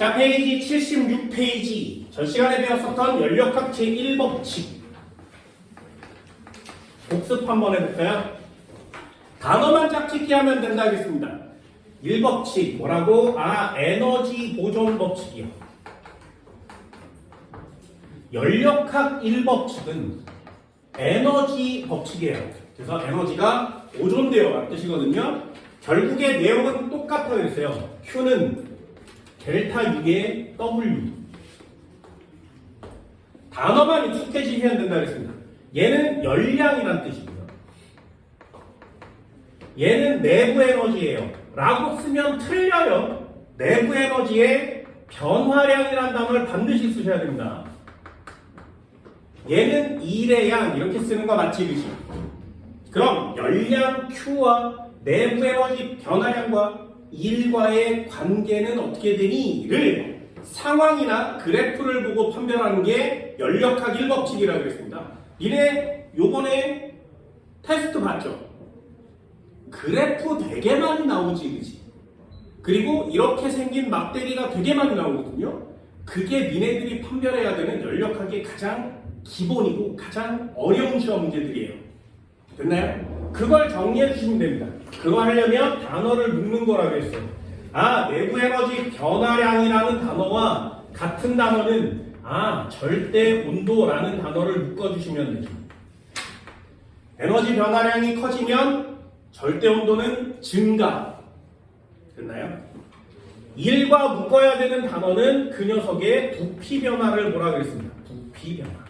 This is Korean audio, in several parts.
자, 페이지 76페이지. 전 시간에 배웠었던 연력학 제1법칙. 복습 한번 해볼까요? 단어만 짝짓기 하면 된다 하겠습니다. 1법칙 뭐라고? 에너지 보존 법칙이요. 연력학 1법칙은 에너지 법칙이에요. 그래서 에너지가 보존되어라는 뜻이거든요. 결국에 내용은 똑같다고 했어요. Q는 델타 U의 W. 단어만 익숙해지면 된다 그랬습니다. 얘는 열량이란 뜻이고요. 얘는 내부 에너지예요. 라고 쓰면 틀려요. 내부 에너지의 변화량이라는 단어를 반드시 쓰셔야 됩니다. 얘는 일의 양 이렇게 쓰는 거 맞지, 그치? 그럼 열량 Q와 내부 에너지 변화량과 일과의 관계는 어떻게 되니?를 상황이나 그래프를 보고 판별하는 게 연력학 1법칙이라고 그랬습니다. 니네 요번에 테스트 봤죠? 그래프 되게 많이 나오지, 그치? 그리고 이렇게 생긴 막대기가 되게 많이 나오거든요. 그게 니네들이 판별해야 되는 연력학의 가장 기본이고 가장 어려운 시험 문제들이에요. 됐나요? 그걸 정리해 주시면 됩니다. 그거 하려면 단어를 묶는 거라고 했어요. 내부 에너지 변화량이라는 단어와 같은 단어는 절대 온도라는 단어를 묶어주시면 되죠. 에너지 변화량이 커지면 절대 온도는 증가. 됐나요? 일과 묶어야 되는 단어는 그 녀석의 부피 변화를 뭐라 그랬습니다. 부피 변화.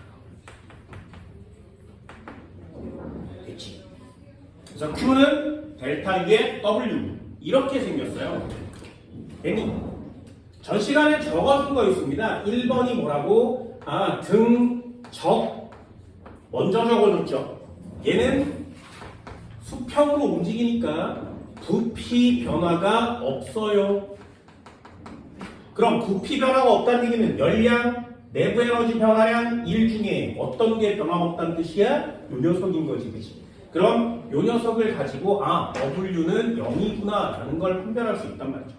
됐지? 그래서 Q는 델타 U의 W. 이렇게 생겼어요. 괜히 전 시간에 적어둔 거 있습니다. 1번이 뭐라고? 등, 먼저 적어줬죠. 얘는 수평으로 움직이니까 부피 변화가 없어요. 그럼 부피 변화가 없다는 얘기는 열량, 내부 에너지 변화량, 일 중에 어떤 게 변화가 없다는 뜻이야? 요 녀석인 거지, 그치? 그럼 요 녀석을 가지고 W는 0이구나 라는 걸 판별할 수 있단 말이죠.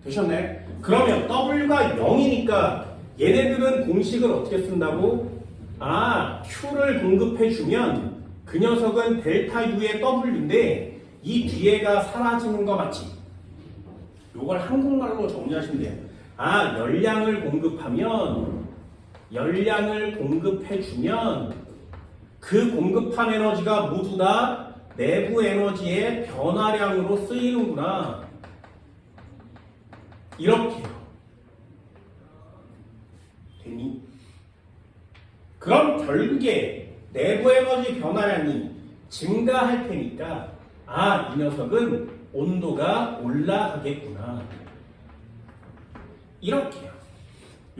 되셨네? 그러면 W가 0이니까 얘네들은 공식을 어떻게 쓴다고? Q를 공급해주면 그 녀석은 델타 U의 W인데 이 뒤에가 사라지는 거 맞지? 요걸 한국말로 정리하시면 돼요. 열량을 공급해주면 그 공급한 에너지가 모두 다 내부 에너지의 변화량으로 쓰이는구나. 이렇게요. 되니? 그럼 결국에 내부 에너지 변화량이 증가할 테니까 이 녀석은 온도가 올라가겠구나. 이렇게요.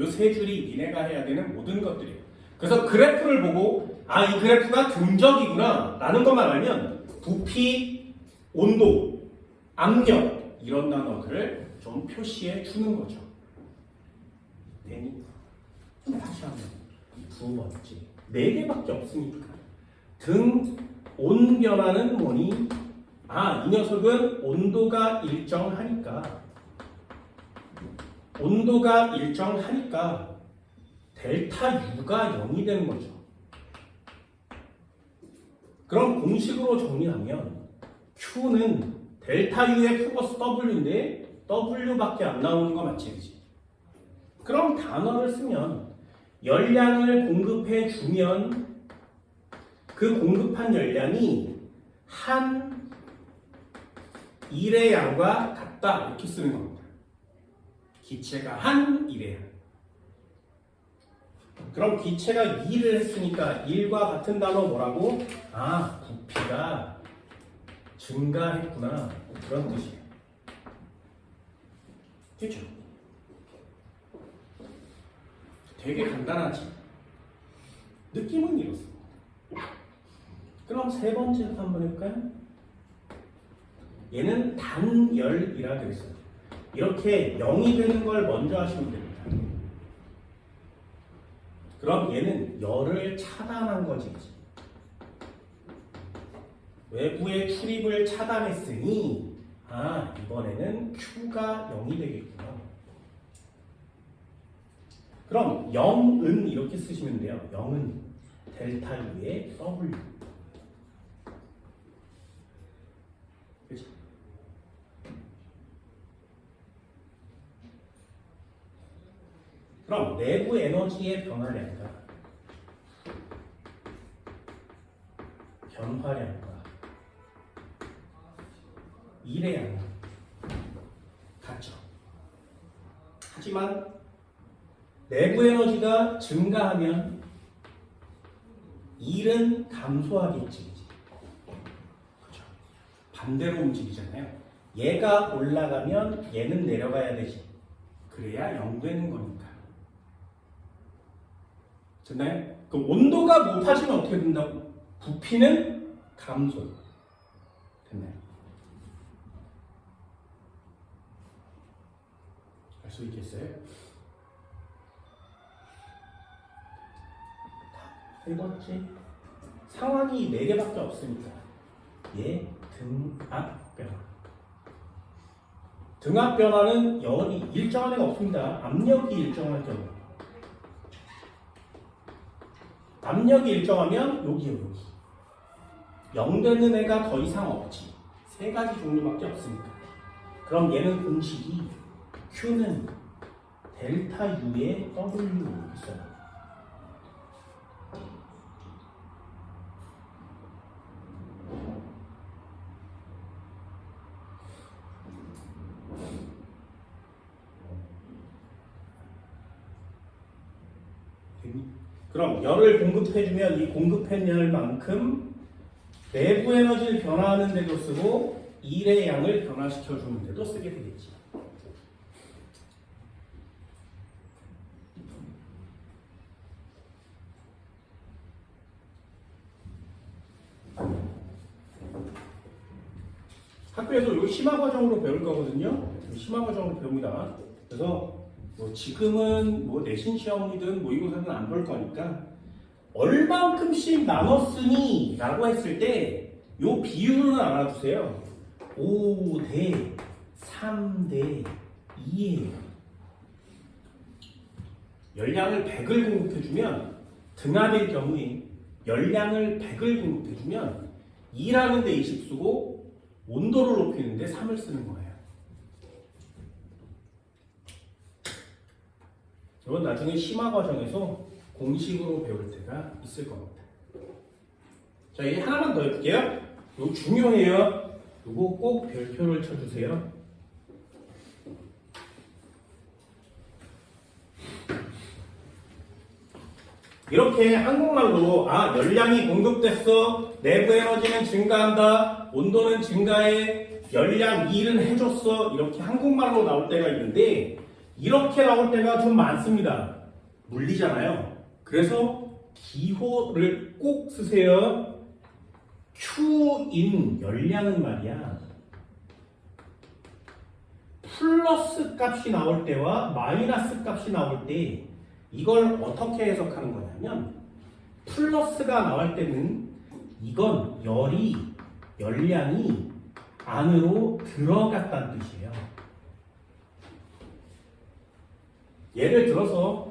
요 세 줄이 니네가 해야 되는 모든 것들이에요. 그래서 그래프를 보고 이 그래프가 등적이구나 라는 것만 알면 부피, 온도, 압력 이런 단어들을 좀 표시해 주는 거죠. 되니? 다시 한번 두 번째 4개밖에 없으니까 등, 온 변화는 뭐니? 이 녀석은 온도가 일정하니까 델타 U가 0이 되는 거죠. 그럼 공식으로 정리하면 Q는 델타 U의 플러스 W인데 W밖에 안 나오는 거 맞지, 그치? 그럼 단어를 쓰면 열량을 공급해 주면 그 공급한 열량이 한 일의 양과 같다 이렇게 쓰는 겁니다. 기체가 한 일의 양. 그럼 기체가 2를 했으니까 1과 같은 단어 뭐라고? 부피가 증가했구나. 그런 뜻이에요. 됐죠? 되게 간단하지? 느낌은 이렇습니다. 그럼 세 번째부터 한번 해볼까요? 얘는 단열이라 그랬어요. 이렇게 0이 되는 걸 먼저 하시면 됩니다. 그럼 얘는 열을 차단한 거지. 외부의 출입을 차단했으니 이번에는 Q가 0이 되겠구나. 그럼 0은 이렇게 쓰시면 돼요. 0은 델타 U의 W. 그렇죠? 그럼 내부 에너지의 변화량과 일의 양은 같죠. 하지만 내부 에너지가 증가하면 일은 감소하겠지. 그렇죠. 반대로 움직이잖아요. 얘가 올라가면 얘는 내려가야 되지. 그래야 0 되는 거니까. 됐나요? 그 온도가 높아지면 어떻게 된다고? 부피는 감소. 됐나요? 알 수 있겠어요? 세 번째, 상황이 4개밖에 없으니까 얘 등압 변화. 등압 변화는 영원히 일정한 애가 없습니다. 압력이 일정할 경우. 압력이 일정하면 여기요, 여기. 0 되는 애가 더 이상 없지. 3가지 종류밖에 없으니까. 그럼 얘는 공식이 Q는 델타 U의 W로 있어요. 그럼 열을 공급해주면 이 공급한 열만큼 내부 에너지를 변화하는 데도 쓰고 일의 양을 변화시켜주는 데도 쓰게 되겠지. 학교에서 이거 심화 과정으로 배울 거거든요. 심화 과정으로 배웁니다. 그래서 뭐 지금은 뭐 내신 시험이든 모의고사든 안 볼 거니까 얼만큼씩 나눴으니 라고 했을 때 요 비율은 알아두세요. 5대 3대 2예요. 열량을 100을 공급해주면 등압일 경우에 열량을 100을 공급해주면 2라는 데 20 쓰고 온도를 높이는데 3을 쓰는 거예요. 이건 나중에 심화 과정에서 공식으로 배울 때가 있을 겁니다. 자, 이제 하나만 더 해볼게요. 이거 중요해요. 이거 꼭 별표를 쳐주세요. 이렇게 한국말로 열량이 공급됐어, 내부 에너지는 증가한다, 온도는 증가해, 열량 1은 해줬어, 이렇게 한국말로 나올 때가 있는데 이렇게 나올 때가 좀 많습니다. 물리잖아요. 그래서 기호를 꼭 쓰세요. Q인 열량은 말이야, 플러스 값이 나올 때와 마이너스 값이 나올 때 이걸 어떻게 해석하는 거냐면, 플러스가 나올 때는 이건 열량이 안으로 들어갔다는 뜻이에요. 예를 들어서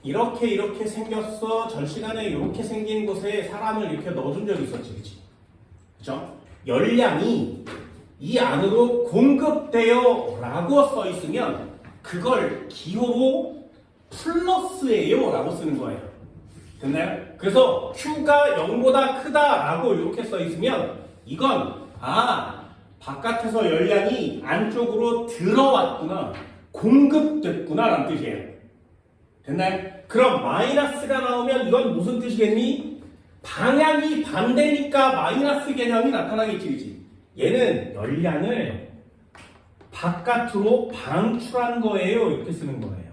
이렇게 생겼어. 전 시간에 이렇게 생긴 곳에 사람을 이렇게 넣어준 적이 있었지, 그치? 그죠? 열량이 이 안으로 공급돼요 라고 써 있으면 그걸 기호로 플러스예요 라고 쓰는 거예요. 됐나요? 그래서 Q가 0보다 크다 라고 이렇게 써 있으면 이건 바깥에서 열량이 안쪽으로 들어왔구나, 공급됐구나 라는 뜻이에요. 됐나요? 그럼 마이너스가 나오면 이건 무슨 뜻이겠니? 방향이 반대니까 마이너스 개념이 나타나겠지, 그치? 얘는 열량을 바깥으로 방출한 거예요, 이렇게 쓰는 거예요.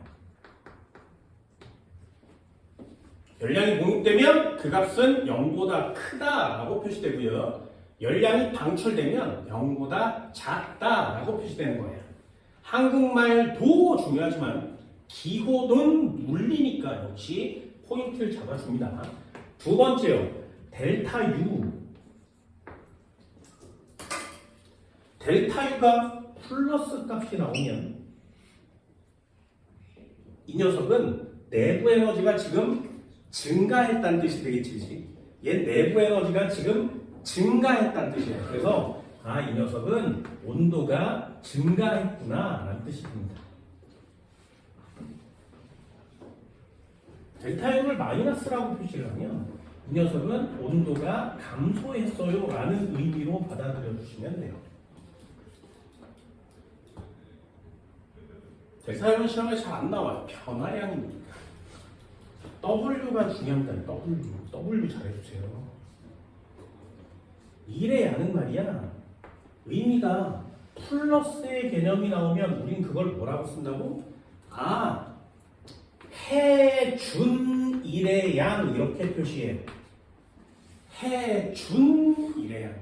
열량이 공급되면 그 값은 0보다 크다라고 표시되고요. 열량이 방출되면 0보다 작다라고 표시되는 거예요. 한국말도 중요하지만 기호는 물리니까 역시 포인트를 잡아줍니다. 두 번째요, 델타 U. 델타 U가 플러스 값이 나오면 이 녀석은 내부 에너지가 지금 증가했다는 뜻이 되겠지, 그치? 얘 내부 에너지가 지금 증가했다는 뜻이에요. 그래서 이 녀석은 온도가 증가했구나 라는 뜻이 듭니다. 델타 U를 마이너스라고 표시를 하면 이 녀석은 온도가 감소했어요 라는 의미로 받아들여 주시면 돼요. 델타 U는 시험에 잘 안 나와요. 변화량이니까. W가 중요합니다. W 잘해주세요. 일의 양은 말이야. 의미가 플러스의 개념이 나오면 우린 그걸 뭐라고 쓴다고? 해준 일의 양 이렇게 표시해. 해준 일의 양.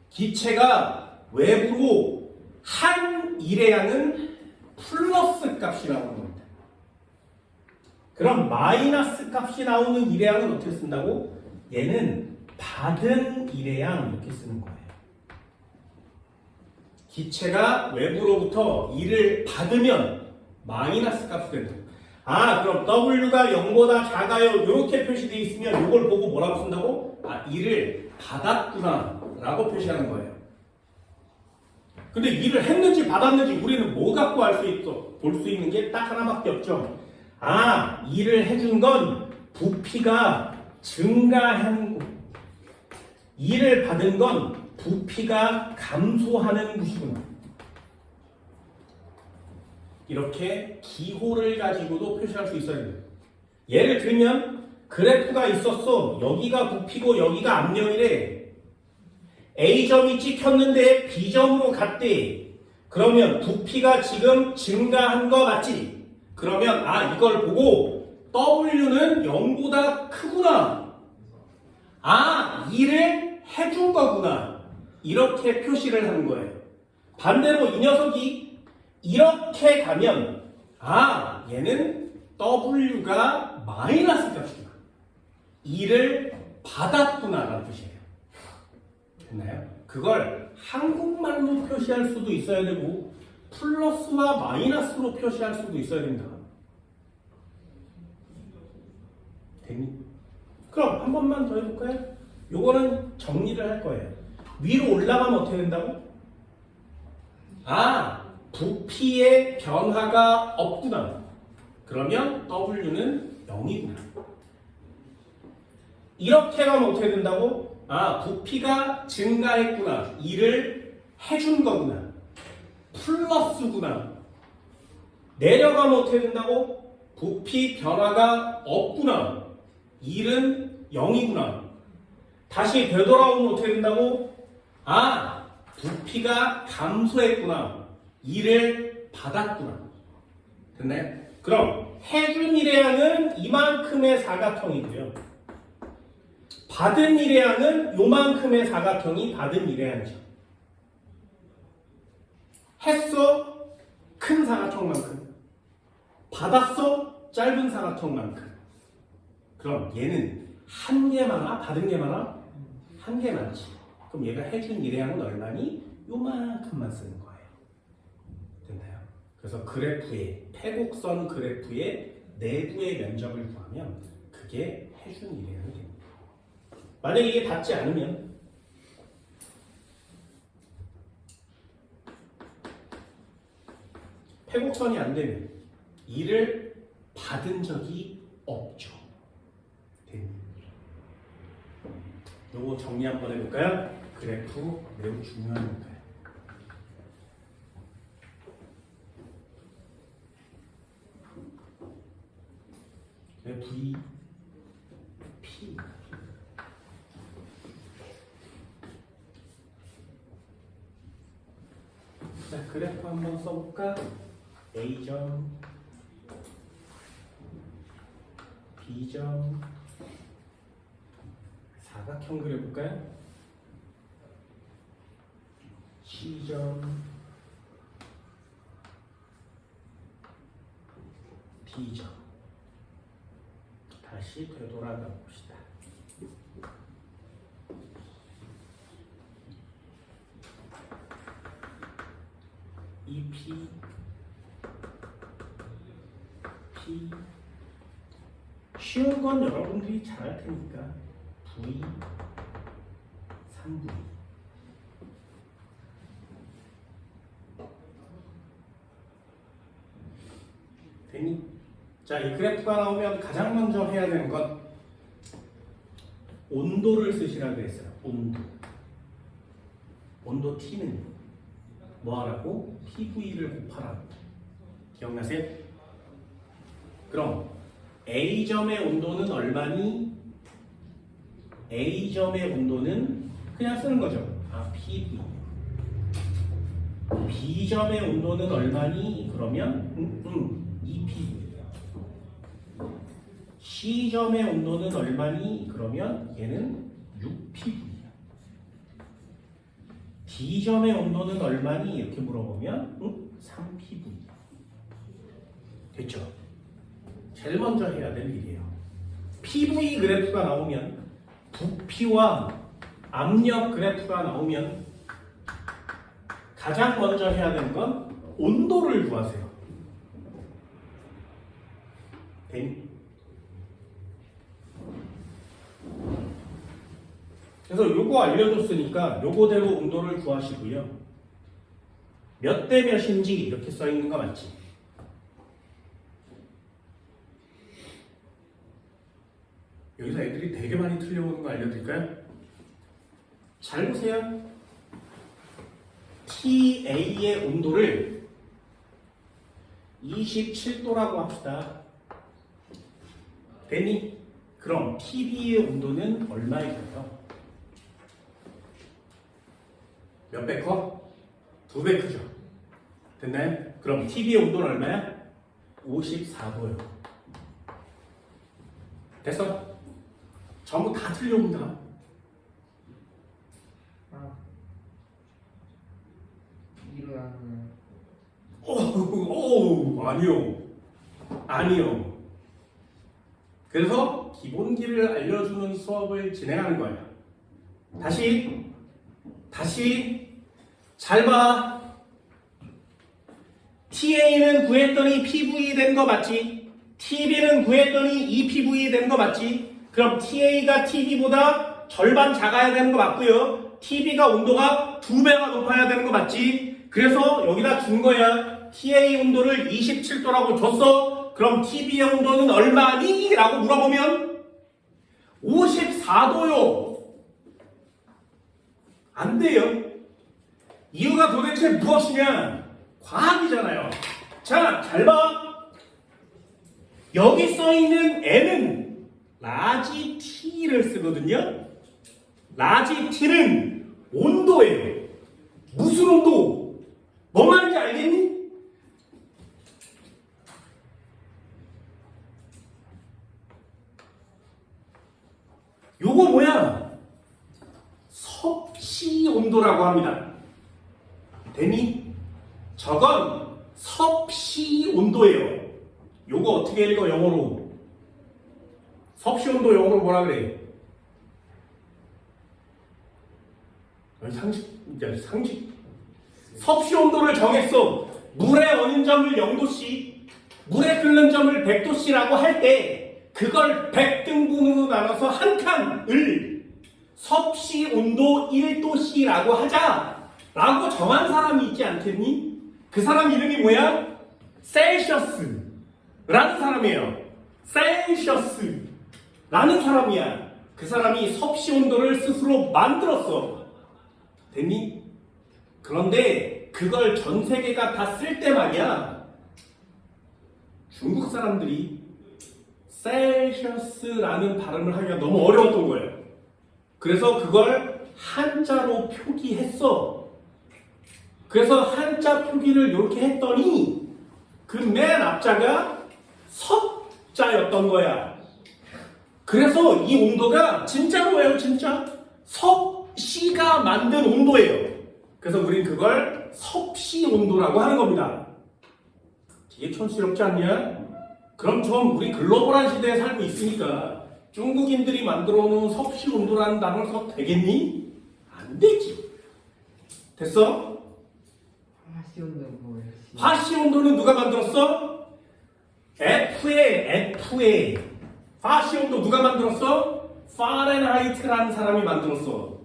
기체가 외부로 한 일의 양은 플러스 값이 나오는 겁니다. 그럼 마이너스 값이 나오는 일의 양은 어떻게 쓴다고? 얘는 받은 일의 양 이렇게 쓰는 거예요. 기체가 외부로부터 일을 받으면 마이너스 값이 된다. 그럼 W가 0보다 작아요 이렇게 표시되어 있으면 이걸 보고 뭐라고 쓴다고? 일을 받았구나 라고 표시하는 거예요. 근데 일을 했는지 받았는지 우리는 뭐 갖고 알 수 있어? 볼 수 있는 게 딱 하나밖에 없죠. 일을 해준 건 부피가 증가한 거. 일을 받은 건 부피가 감소하는 것이구나. 이렇게 기호를 가지고도 표시할 수 있어야 돼요. 예를 들면 그래프가 있었어. 여기가 부피고 여기가 압력이래. A점이 찍혔는데 B점으로 갔대. 그러면 부피가 지금 증가한 거 맞지? 그러면 이걸 보고 W는 0보다 크구나. 일을 해준 거구나. 이렇게 표시를 하는 거예요. 반대로 이 녀석이 이렇게 가면 얘는 W가 마이너스 값이구나. 일을 받았구나 라는 뜻이에요. 됐나요? 그걸 한국말로 표시할 수도 있어야 되고 플러스와 마이너스로 표시할 수도 있어야 된다. 됐니? 그럼 한 번만 더 해볼까요? 요거는 정리를 할 거예요. 위로 올라가면 어떻게 된다고? 부피의 변화가 없구나. 그러면 W는 0이구나. 이렇게 가면 어떻게 된다고? 부피가 증가했구나. 일을 해준 거구나. 플러스구나. 내려가면 어떻게 된다고? 부피 변화가 없구나. 일은 0이구나. 다시 되돌아오면 어떻게 된다고? 부피가 감소했구나. 일을 받았구나. 됐나요? 그럼 해준 일의 양은 이만큼의 사각형이고요. 받은 일의 양은 요만큼의 사각형이 받은 일의 양이죠. 했어? 큰 사각형만큼. 받았어? 짧은 사각형만큼. 그럼 얘는 한 개 많아? 받은 게 많아? 한 개 많지. 그럼 얘가 해준 일의 양은 얼마니? 요만큼만 쓰는 거예요. 됐나요? 그래서 그래프의 패곡선 그래프의 내부의 면적을 구하면 그게 해준 일의 양이 됩니다. 만약에 이게 닿지 않으면 패곡선이 안 되면 일을 받은 적이 없죠. 됩니다. 요거 정리 한번 해볼까요? 그래프 매우 중요한 거예요. V, P. 자, 그래프 한번 써볼까? A점, B점, 사각형 그려볼까요? C점, D점. 다시 되돌아가 봅시다. EP, T 쉬운 건 여러분들이 잘 할 테니까 V 3V 됐니? 자, 이 그래프가 나오면 가장 먼저 해야 되는 건 온도를 쓰시라고 그랬어요. 온도 T는 뭐 하라고? PV를 곱하라고. 기억나세요? 그럼 A점의 온도는 얼마니? A점의 온도는 그냥 쓰는 거죠. PV. B점의 온도는 얼마니? 그러면 2PV. C점의 온도는 얼마니? 그러면 얘는 6PV. D점의 온도는 얼마니? 이렇게 물어보면 3PV. 됐죠? 제일 먼저 해야 될 일이에요. PV 그래프가 나오면 부피와 압력 그래프가 나오면 가장 먼저 해야 되는 건 온도를 구하세요. 됐니? 그래서 요거 알려줬으니까 요거대로 온도를 구하시고요. 몇 대 몇인지 이렇게 써 있는 거 맞지? 여기서 애들이 되게 많이 틀려오는 거 알려드릴까요? 잘 보세요. TA의 온도를 27도라고 합시다. 됐니? 그럼 TB의 온도는 얼마일까요? 몇 배 커? 2배 크죠? 됐나요? 그럼 TB의 온도는 얼마야? 54도요. 됐어? 전부 다 틀려온다. 아니요. 그래서 기본기를 알려주는 수업을 진행하는 거예요. 다시 잘 봐. TA는 구했더니 PV 된 거 맞지? TB는 구했더니 2PV 된 거 맞지? 그럼 TA가 TB보다 절반 작아야 되는 거 맞고요. TB가 온도가 2배가 높아야 되는 거 맞지? 그래서 여기다 준 거야. TA 온도를 27도라고 줬어. 그럼 TB의 온도는 얼마니? 라고 물어보면 54도요. 안 돼요. 이유가 도대체 무엇이냐? 과학이잖아요. 자, 잘 봐. 여기 써있는 N은 라지 T를 쓰거든요. 라지 T는 온도예요. 무슨 온도? 뭐 말인지 알겠니? 요거 뭐야? 섭씨 온도라고 합니다. 되니? 저건 섭씨 온도예요. 요거 어떻게 읽어 영어로? 섭씨 온도 영어로 뭐라 그래? 상식. 섭씨 온도를 정했어. 물의 원인점을 0도씨, 물의 끓는 점을 100도씨라고 할 때 그걸 100등분으로 나눠서 한 칸을 섭씨 온도 1도씨라고 하자라고 정한 사람이 있지 않겠니? 그 사람 이름이 뭐야? 셀시어스라는 사람이에요. 셀시어스라는 사람이야. 그 사람이 섭씨 온도를 스스로 만들었어. 됐니? 그런데 그걸 전 세계가 다 쓸 때 말이야. 중국 사람들이 셀시어스라는 발음을 하기가 너무 어려웠던 거예요. 그래서 그걸 한자로 표기했어. 그래서 한자 표기를 이렇게 했더니 그 맨 앞자가 섭자였던 거야. 그래서 이 온도가 진짜로예요, 진짜. 섭씨가 만든 온도예요. 그래서 우린 그걸 섭씨 온도라고 하는 겁니다. 되게 촌스럽지 않냐? 그럼 좀 우리 글로벌한 시대에 살고 있으니까 중국인들이 만들어 놓은 섭씨 온도라는 단어를 써도 되겠니? 안 되지. 됐어? 화씨 온도는 뭐예요? 화씨 온도는 누가 만들었어? FA 파시 온도 누가 만들었어? 파렌하이트라는 사람이 만들었어.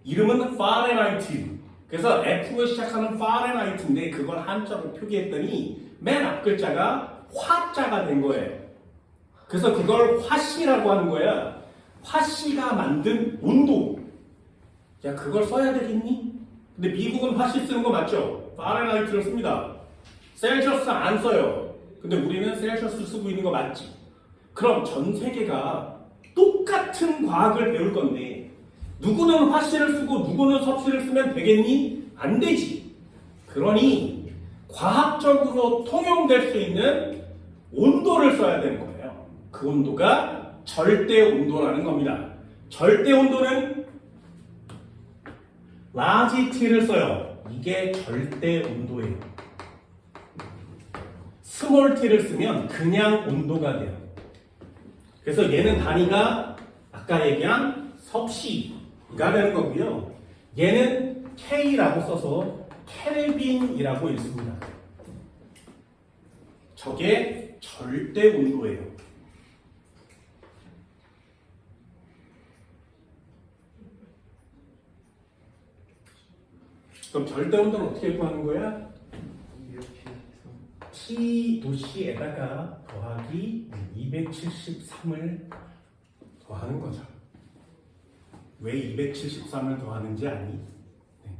이름은 파렌하이트. 그래서 F로 시작하는 파렌하이트인데 그걸 한자로 표기했더니 맨 앞 글자가 화자가 된 거예요. 그래서 그걸 화씨라고 하는 거야. 화씨가 만든 온도. 야, 그걸 써야 되겠니? 근데 미국은 화씨 쓰는 거 맞죠? 파렌하이트를 씁니다. 셀시어스 안 써요. 근데 우리는 셀시어스 쓰고 있는 거 맞지? 그럼 전 세계가 똑같은 과학을 배울 건데 누구는 화씨를 쓰고 누구는 섭씨를 쓰면 되겠니? 안 되지. 그러니 과학적으로 통용될 수 있는 온도를 써야 되는 거예요. 그 온도가 절대 온도라는 겁니다. 절대 온도는 라지 T를 써요. 이게 절대 온도예요. 스몰 t를 쓰면 그냥 온도가 돼요. 그래서 얘는 단위가 아까 얘기한 섭씨가 되는 거고요. 얘는 K라고 써서 켈빈이라고 읽습니다. 저게 절대 온도예요. 그럼 절대 온도는 어떻게 구하는 거야? T 도시에다가 더하기 273을 더하는 거죠. 왜 273을 더하는지 아니? 네.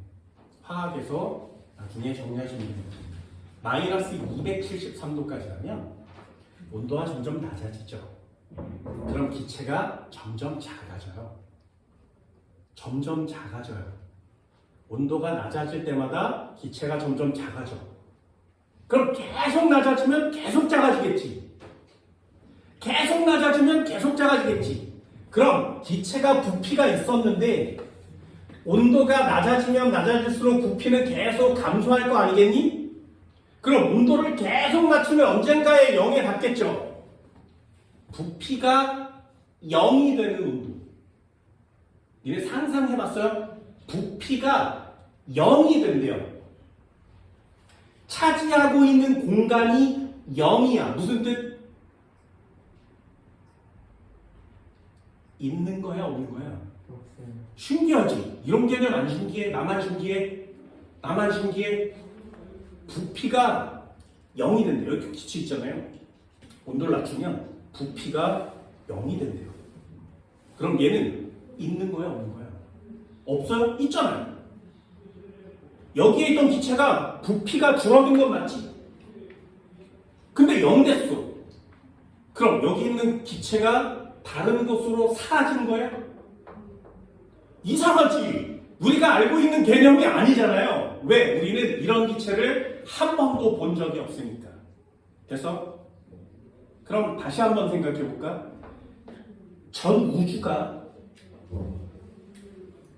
화학에서 나중에 정리하시면 됩니다. 마이너스 273도까지 가면 온도가 점점 낮아지죠. 그럼 기체가 점점 작아져요. 점점 작아져요. 온도가 낮아질 때마다 기체가 점점 작아져. 그럼 계속 낮아지면 계속 작아지겠지. 계속 낮아지면 계속 작아지겠지. 그럼 기체가 부피가 있었는데 온도가 낮아지면 낮아질수록 부피는 계속 감소할 거 아니겠니? 그럼 온도를 계속 낮추면 언젠가에 0에 닿겠죠. 부피가 0이 되는 온도. 니네 상상해봤어요? 부피가 0이 된대요. 차지하고 있는 공간이 0이야. 무슨 뜻? 있는 거야, 없는 거야? 신기하지? 이런 개념 안 신기해? 나만 신기해? 나만 신기해? 부피가 0이 된대요. 이렇게 기체 있잖아요. 온도를 낮추면 부피가 0이 된대요. 그럼 얘는 있는 거야, 없는 거야? 없어요? 있잖아요. 여기에 있던 기체가 부피가 줄어든 건 맞지? 근데 0 됐어. 그럼 여기 있는 기체가 다른 곳으로 사라진 거야? 이상하지? 우리가 알고 있는 개념이 아니잖아요. 왜? 우리는 이런 기체를 한 번도 본 적이 없으니까. 됐어? 그럼 다시 한번 생각해 볼까? 전 우주가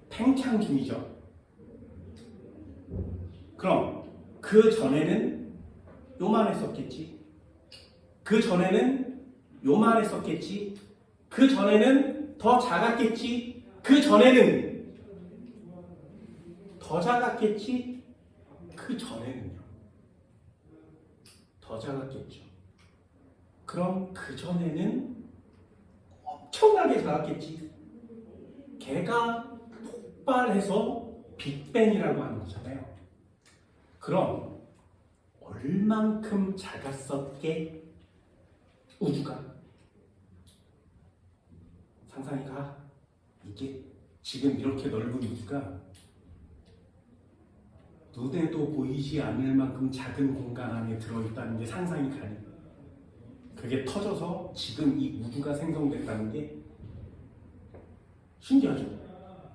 팽창 중이죠. 그럼 그 전에는 요만했었겠지. 그 전에는 요만했었겠지. 그 전에는 더 작았겠지. 그 전에는 더 작았겠지. 그 전에는요. 더 작았겠죠. 그럼 그 전에는 엄청나게 작았겠지. 걔가 폭발해서 빅뱅이라고 하는 거잖아요. 그럼 얼만큼 작았었게? 우주가. 상상이 가? 이게 지금 이렇게 넓은 우주가 눈에도 보이지 않을 만큼 작은 공간 안에 들어있다는 게 상상이 가니? 그게 터져서 지금 이 우주가 생성됐다는 게 신기하죠?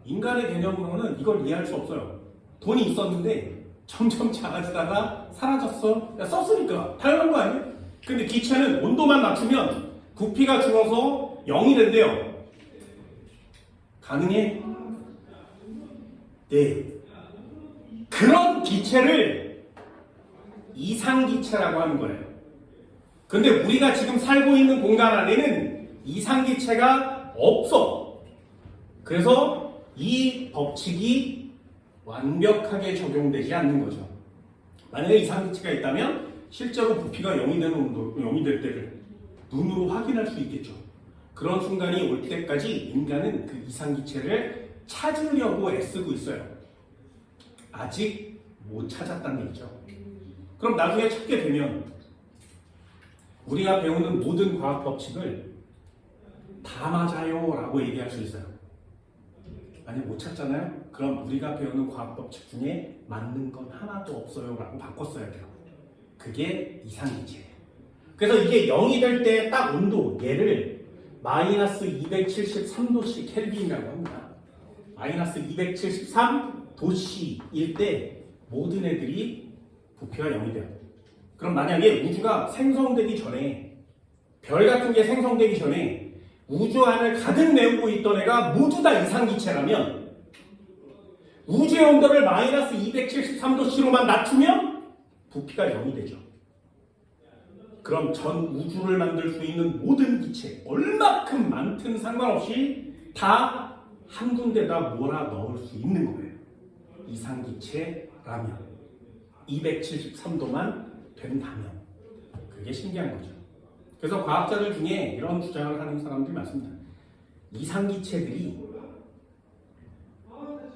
인간의 개념으로는 이걸 이해할 수 없어요. 돈이 있었는데 점점 작아지다가 사라졌어. 야, 썼으니까 당연한 거 아니에요? 근데 기체는 온도만 낮추면 부피가 줄어서 0이 된대요. 가능해? 네. 그런 기체를 이상기체라고 하는 거예요. 근데 우리가 지금 살고 있는 공간 안에는 이상기체가 없어. 그래서 이 법칙이 완벽하게 적용되지 않는 거죠. 만약에 이상기체가 있다면 실제로 부피가 0이 될 때를 눈으로 확인할 수 있겠죠. 그런 순간이 올 때까지 인간은 그 이상기체를 찾으려고 애쓰고 있어요. 아직 못 찾았다는 얘기죠. 그럼 나중에 찾게 되면 우리가 배우는 모든 과학 법칙을 다 맞아요 라고 얘기할 수 있어요. 만약 못 찾잖아요? 그럼 우리가 배우는 과학 법칙 중에 맞는 건 하나도 없어요 라고 바꿨어야 돼요. 그게 이상기체예요. 그래서 이게 0이 될 때 딱 온도, 얘를 마이너스 273도씨 켈빈이라고 합니다. 마이너스 273도씨일 때 모든 애들이 부피가 0이 돼요. 그럼 만약에 우주가 생성되기 전에, 별 같은 게 생성되기 전에 우주 안을 가득 메우고 있던 애가 모두 다 이상기체라면 우주의 온도를 마이너스 273도씨로만 낮추면 부피가 0이 되죠. 그럼 전 우주를 만들 수 있는 모든 기체, 얼마큼 많든 상관없이 다 한 군데다 몰아 넣을 수 있는 거예요. 이상기체라면 273도만 된다면 그게 신기한 거죠. 그래서 과학자들 중에 이런 주장을 하는 사람들이 많습니다. 이상기체들이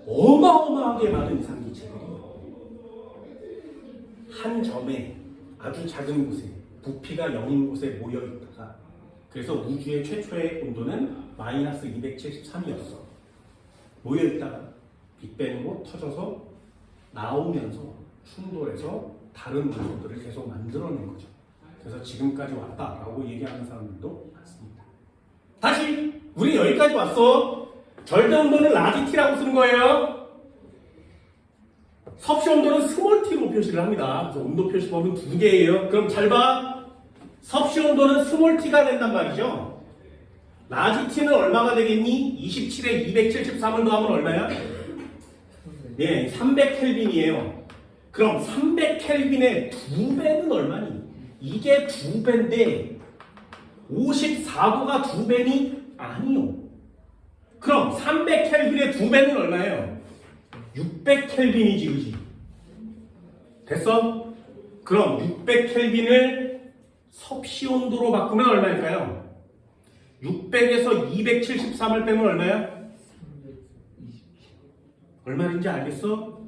어마어마하게 많은 이상기체들이 한 점에 아주 작은 곳에 부피가 0인 곳에 모여 있다가 그래서 우주의 최초의 온도는 마이너스 273이었어. 모여 있다가 빅뱅으로 터져서 나오면서 충돌해서 다른 온도들을 계속 만들어낸 거죠. 그래서 지금까지 왔다라고 얘기하는 사람들도 많습니다. 다시 우리 여기까지 왔어. 절대 온도는 라지 T라고 쓰는 거예요. 섭씨 온도는 스몰 T로 표시를 합니다. 그래서 온도 표시법은 두 개예요. 그럼 잘 봐. 섭씨 온도는 스몰 T가 된단 말이죠. 라지 T는 얼마가 되겠니? 27에 273을 더하면 얼마야? 네, 300켈빈이에요. 그럼 300켈빈의 2배는 얼마니? 이게 2배인데 54도가 2배니? 아니요. 그럼 300켈빈의 2배는 얼마예요? 600켈빈이지, 그지? 됐어? 그럼 600켈빈을 섭씨 온도로 바꾸면 얼마일까요? 600에서 273을 빼면 얼마야? 얼마인지 알겠어?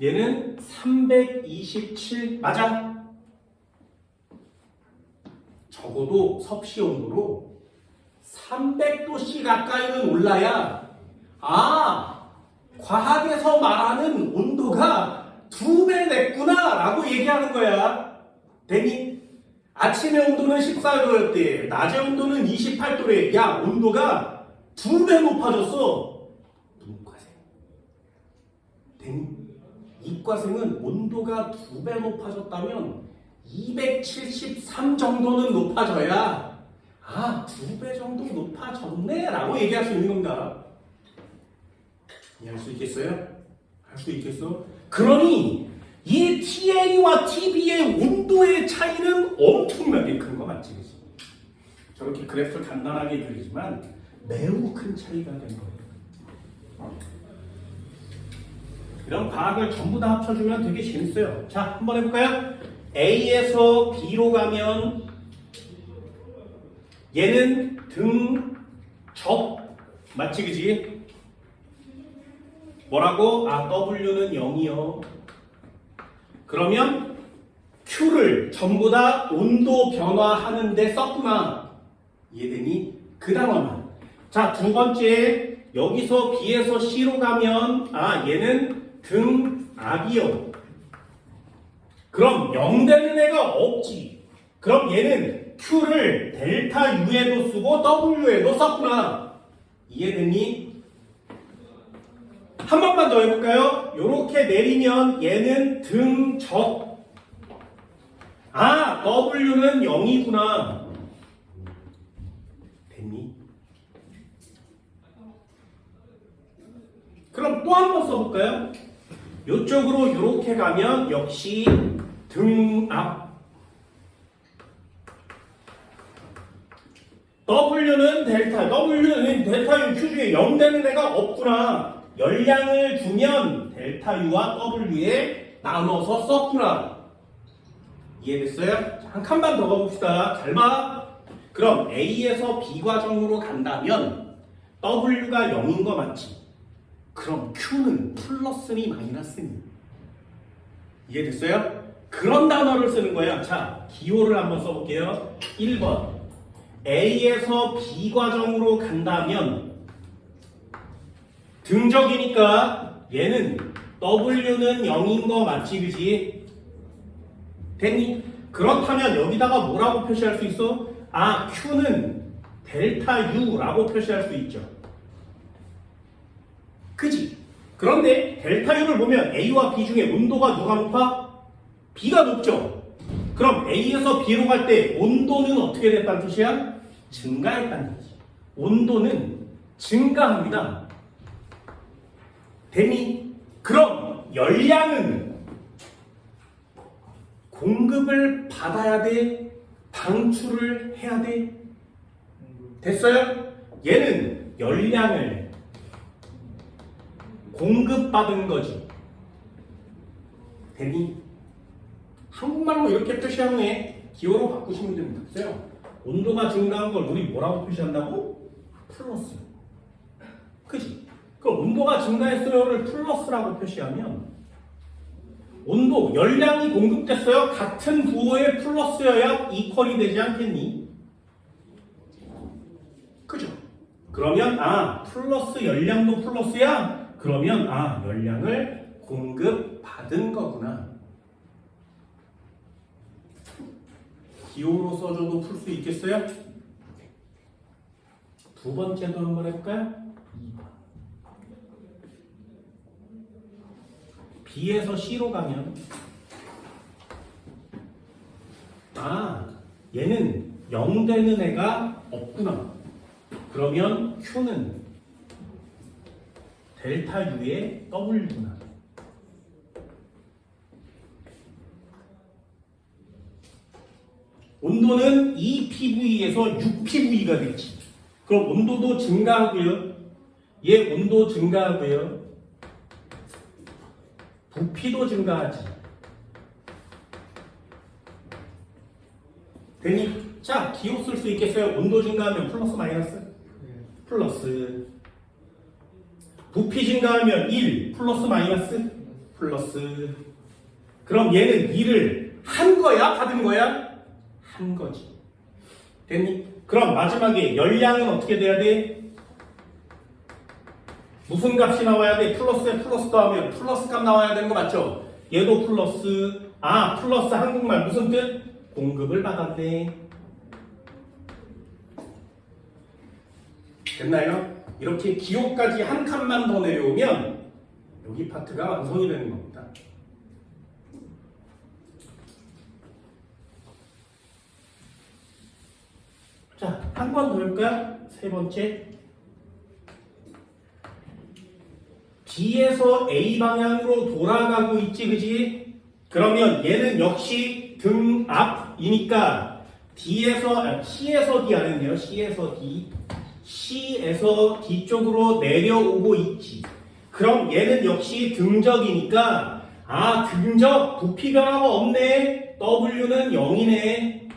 얘는 327 맞아? 적어도 섭씨 온도로 300도씨 가까이는 올라야 과학에서 말하는 온도가 2배 됐구나 라고 얘기하는 거야. 되니? 아침의 온도는 14도였대. 낮의 온도는 28도래. 야, 온도가 2배 높아졌어. 문과생. 되니? 이과생은 온도가 2배 높아졌다면 273 정도는 높아져야 2배 정도 높아졌네 라고 얘기할 수 있는 겁니다. 이해할 수 있겠어요? 할 수 있겠어? 그러니 이 TA와 TB의 온도의 차이는 엄청나게 큰 거 맞지? 저렇게 그래프를 간단하게 그리지만 매우 큰 차이가 된 거예요. 이런 과학을 전부 다 합쳐주면 되게 재밌어요. 자, 한번 해볼까요? A에서 B로 가면 얘는 등적 맞지, 그지? 뭐라고? W는 0이요. 그러면 Q를 전부 다 온도 변화하는데 썼구나. 이해되니? 그 단어만. 자, 두 번째, 여기서 B에서 C로 가면 얘는 등압이요. 그럼 0 되는 애가 없지. 그럼 얘는 Q를 델타 U에도 쓰고 W에도 썼구나. 이해되니? 한 번만 더 해볼까요? 요렇게 내리면 얘는 등적. W는 0이구나. 됐니? 그럼 또 한 번 써볼까요? 요쪽으로 요렇게 가면 역시 등압. W는 델타 U Q 중에 0 되는 애가 없구나. 열량을 주면 델타 U와 W에 나눠서 썼구나. 이해됐어요? 자, 한 칸만 더 가봅시다. 잘 봐. 그럼 A에서 B 과정으로 간다면 W가 0인 거 맞지? 그럼 Q는 플러스니 마이너스니? 이해됐어요? 그런 단어를 쓰는 거예요. 자, 기호를 한번 써볼게요. 1번 A에서 B 과정으로 간다면 등적이니까 얘는 W는 0인 거 맞지, 그지? 됐니? 그렇다면 여기다가 뭐라고 표시할 수 있어? 아, Q는 델타 U라고 표시할 수 있죠. 그지? 그런데 델타 U를 보면 A와 B 중에 온도가 누가 높아? B가 높죠? 그럼 A에서 B로 갈 때 온도는 어떻게 됐다는 뜻이야? 증가했다는 뜻이야. 온도는 증가합니다. 됐니? 그럼 열량은 공급을 받아야 돼? 방출을 해야 돼? 됐어요? 얘는 열량을 공급받은 거지. 됐니? 한국말로 이렇게 표시한 후에 기호로 바꾸시면 됩니다. 됐어요? 온도가 증가한 걸 우리 뭐라고 표시한다고? 플러스. 그지? 그럼 온도가 증가했어요를 플러스라고 표시하면 온도, 열량이 공급됐어요. 같은 부호의 플러스여야 이퀄이 되지 않겠니? 그죠? 그러면 아, 플러스 열량도 플러스야? 그러면 아, 열량을 공급받은 거구나. 기호로 써줘도 풀 수 있겠어요? 두 번째도 한번 해볼까요? 2번. B에서 C로 가면 아, 얘는 0 되는 애가 없구나. 그러면 Q는 델타 U의 W구나. 온도는 2PV에서 6PV가 됐지. 그럼 온도도 증가하고요. 얘 온도 증가하고요. 부피도 증가하지. 되니? 자, 기호 쓸 수 있겠어요? 온도 증가하면 플러스 마이너스? 플러스. 부피 증가하면 1 플러스 마이너스? 플러스. 그럼 얘는 1을 한 거야? 받은 거야? 한 거지. 됐니? 그럼 마지막에 열량은 어떻게 돼야 돼? 무슨 값이 나와야 돼? 플러스에 플러스 더하면 플러스 값 나와야 되는 거 맞죠? 얘도 플러스. 아, 플러스 한국말 무슨 뜻? 공급을 받았네. 됐나요? 이렇게 기호까지 한 칸만 더 내려오면 여기 파트가 완성이 되는 겁니다. 자, 한 번 더 해볼까요? 세 번째. B에서 A 방향으로 돌아가고 있지, 그지? 그러면 얘는 역시 등 앞이니까 C에서 D 아니네요. C에서 D. C에서 D 쪽으로 내려오고 있지. 그럼 얘는 역시 등적이니까 아, 등적 부피 변화가 없네. W는 0이네.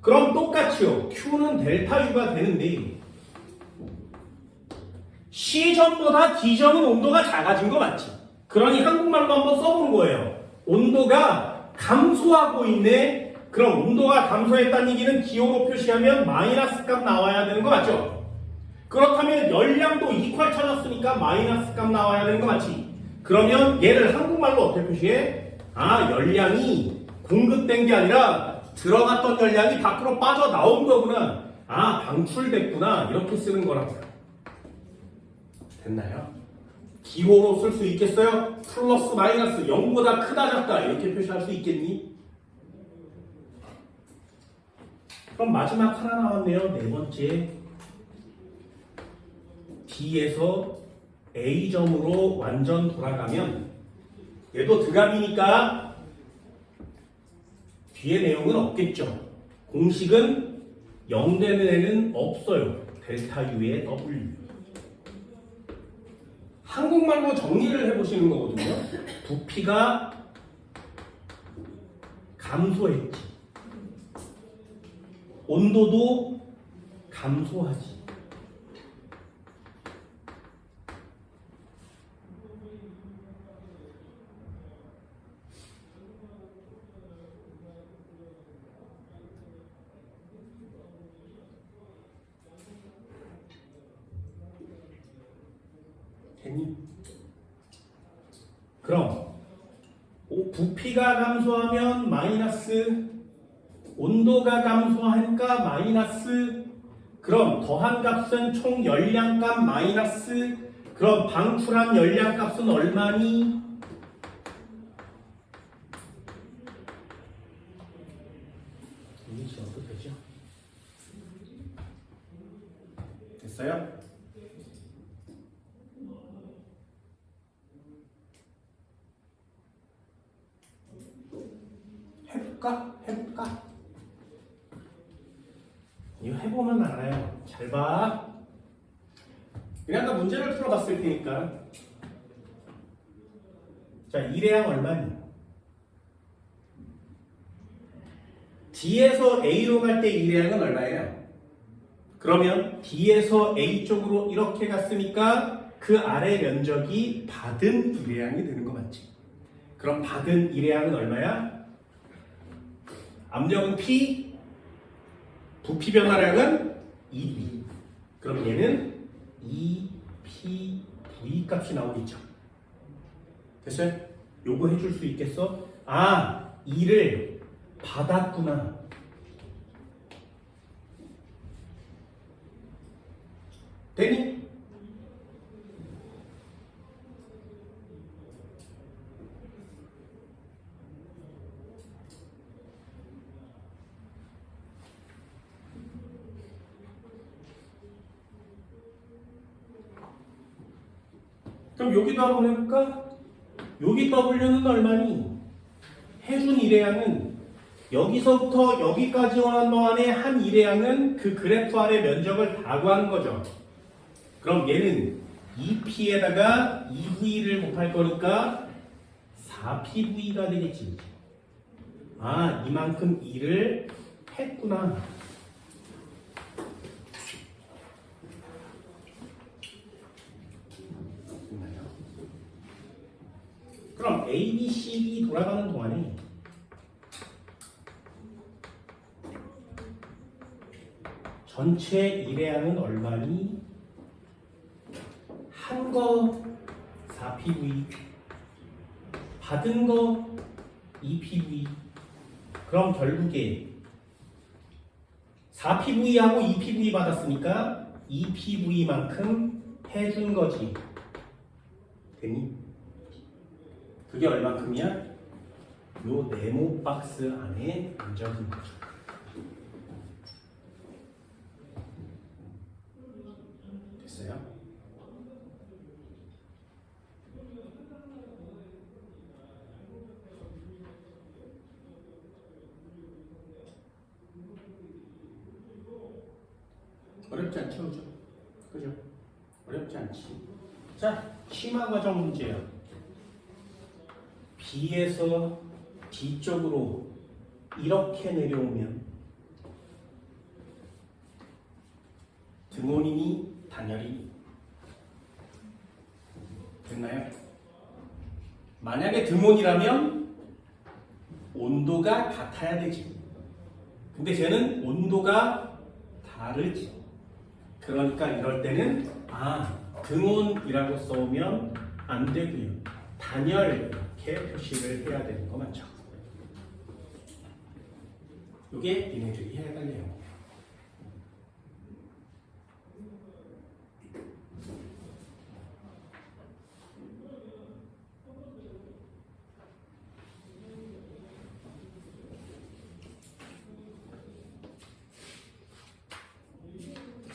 그럼 똑같이요. Q는 델타 U가 되는데 C점보다 D점은 온도가 작아진 거 맞지? 그러니 한국말로 한번 써보는 거예요. 온도가 감소하고 있네. 그럼 온도가 감소했다는 얘기는 기호로 표시하면 마이너스 값 나와야 되는 거 맞죠? 그렇다면 열량도 이퀄 찾았으니까 마이너스 값 나와야 되는 거 맞지? 그러면 얘를 한국말로 어떻게 표시해? 아, 열량이 공급된 게 아니라 들어갔던 열량이 밖으로 빠져나온 거구나. 아, 방출됐구나. 이렇게 쓰는 거라고요. 됐나요? 기호로 쓸 수 있겠어요? 플러스 마이너스 0보다 크다 작다 이렇게 표시할 수 있겠니? 그럼 마지막 하나 나왔네요. 네 번째. B에서 A점으로 완전 돌아가면 얘도 드갑이니까 뒤에 내용은 없겠죠. 공식은 0 되는 애는 없어요. 델타 U의 W. 한국말로 정리를 해보시는 거거든요. 부피가 감소했지. 온도도 감소하지. 됐니? 그럼 부피가 감소하면 마이너스, 온도가 감소하니까 마이너스, 그럼 더한 값은 총 열량값 마이너스, 그럼 방출한 열량값은 얼마니? 이 정도 되죠? 됐어요? 해볼까? 이거 해보면 알아요. 잘 봐. 그냥 아까 문제를 풀어봤을 테니까. 자, 일회항 얼마니? D에서 A로 갈 때 일회항은 얼마예요? 그러면 D에서 A 쪽으로 이렇게 갔으니까 그 아래 면적이 받은 일회항이 되는 거 맞지? 그럼 받은 일회항은 얼마야? 압력은 P, 부피 변화량은 EV. 그럼 얘는 EPV 값이 나오겠죠. 됐어요? 요거 해줄 수 있겠어? 아, E를 받았구나. 되니? 그럼 여기도 한번 해볼까? 여기 W는 얼마니? 해준 일회항은 여기서부터 여기까지 오는 동안에 한 일회항은 그 그래프 아래 면적을 다 구하는 거죠. 그럼 얘는 2P에다가 2V를 곱할 거니까 4PV가 되겠지. 아, 이만큼 일을 했구나. 그럼 A, B, C, D 돌아가는 동안에 전체 일회항은 얼마니? 한 거 4PV, 받은 거 2PV. 그럼 결국에 4PV하고 2PV 받았으니까 2PV만큼 해준 거지. 되니? 그게 얼만큼이야? 요 네모 박스 안에 면적인 거죠. 됐어요? 어렵지 않죠? 그죠? 어렵지 않지. 자, 심화 과정 문제요. B에서 D 쪽으로 이렇게 내려오면 등온이니 단열이니? 됐나요? 만약에 등온이라면 온도가 같아야 되지. 근데 쟤는 온도가 다르지. 그러니까 이럴 때는 등온이라고 써오면 안 되고요. 단열 이렇게 표시를 해야 되는 거 맞죠? 이게 니네들이 해야 될 내용.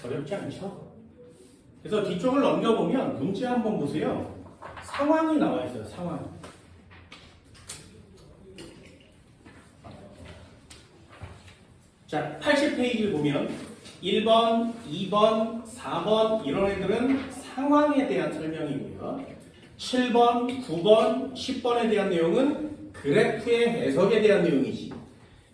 어렵지 않죠? 그래서 뒤쪽을 넘겨보면 문제 한번 보세요. 상황이 나와 있어요. 상황. 자, 80페이지를 보면 1번, 2번, 4번 이런 애들은 상황에 대한 설명이고요. 7번, 9번, 10번에 대한 내용은 그래프의 해석에 대한 내용이지.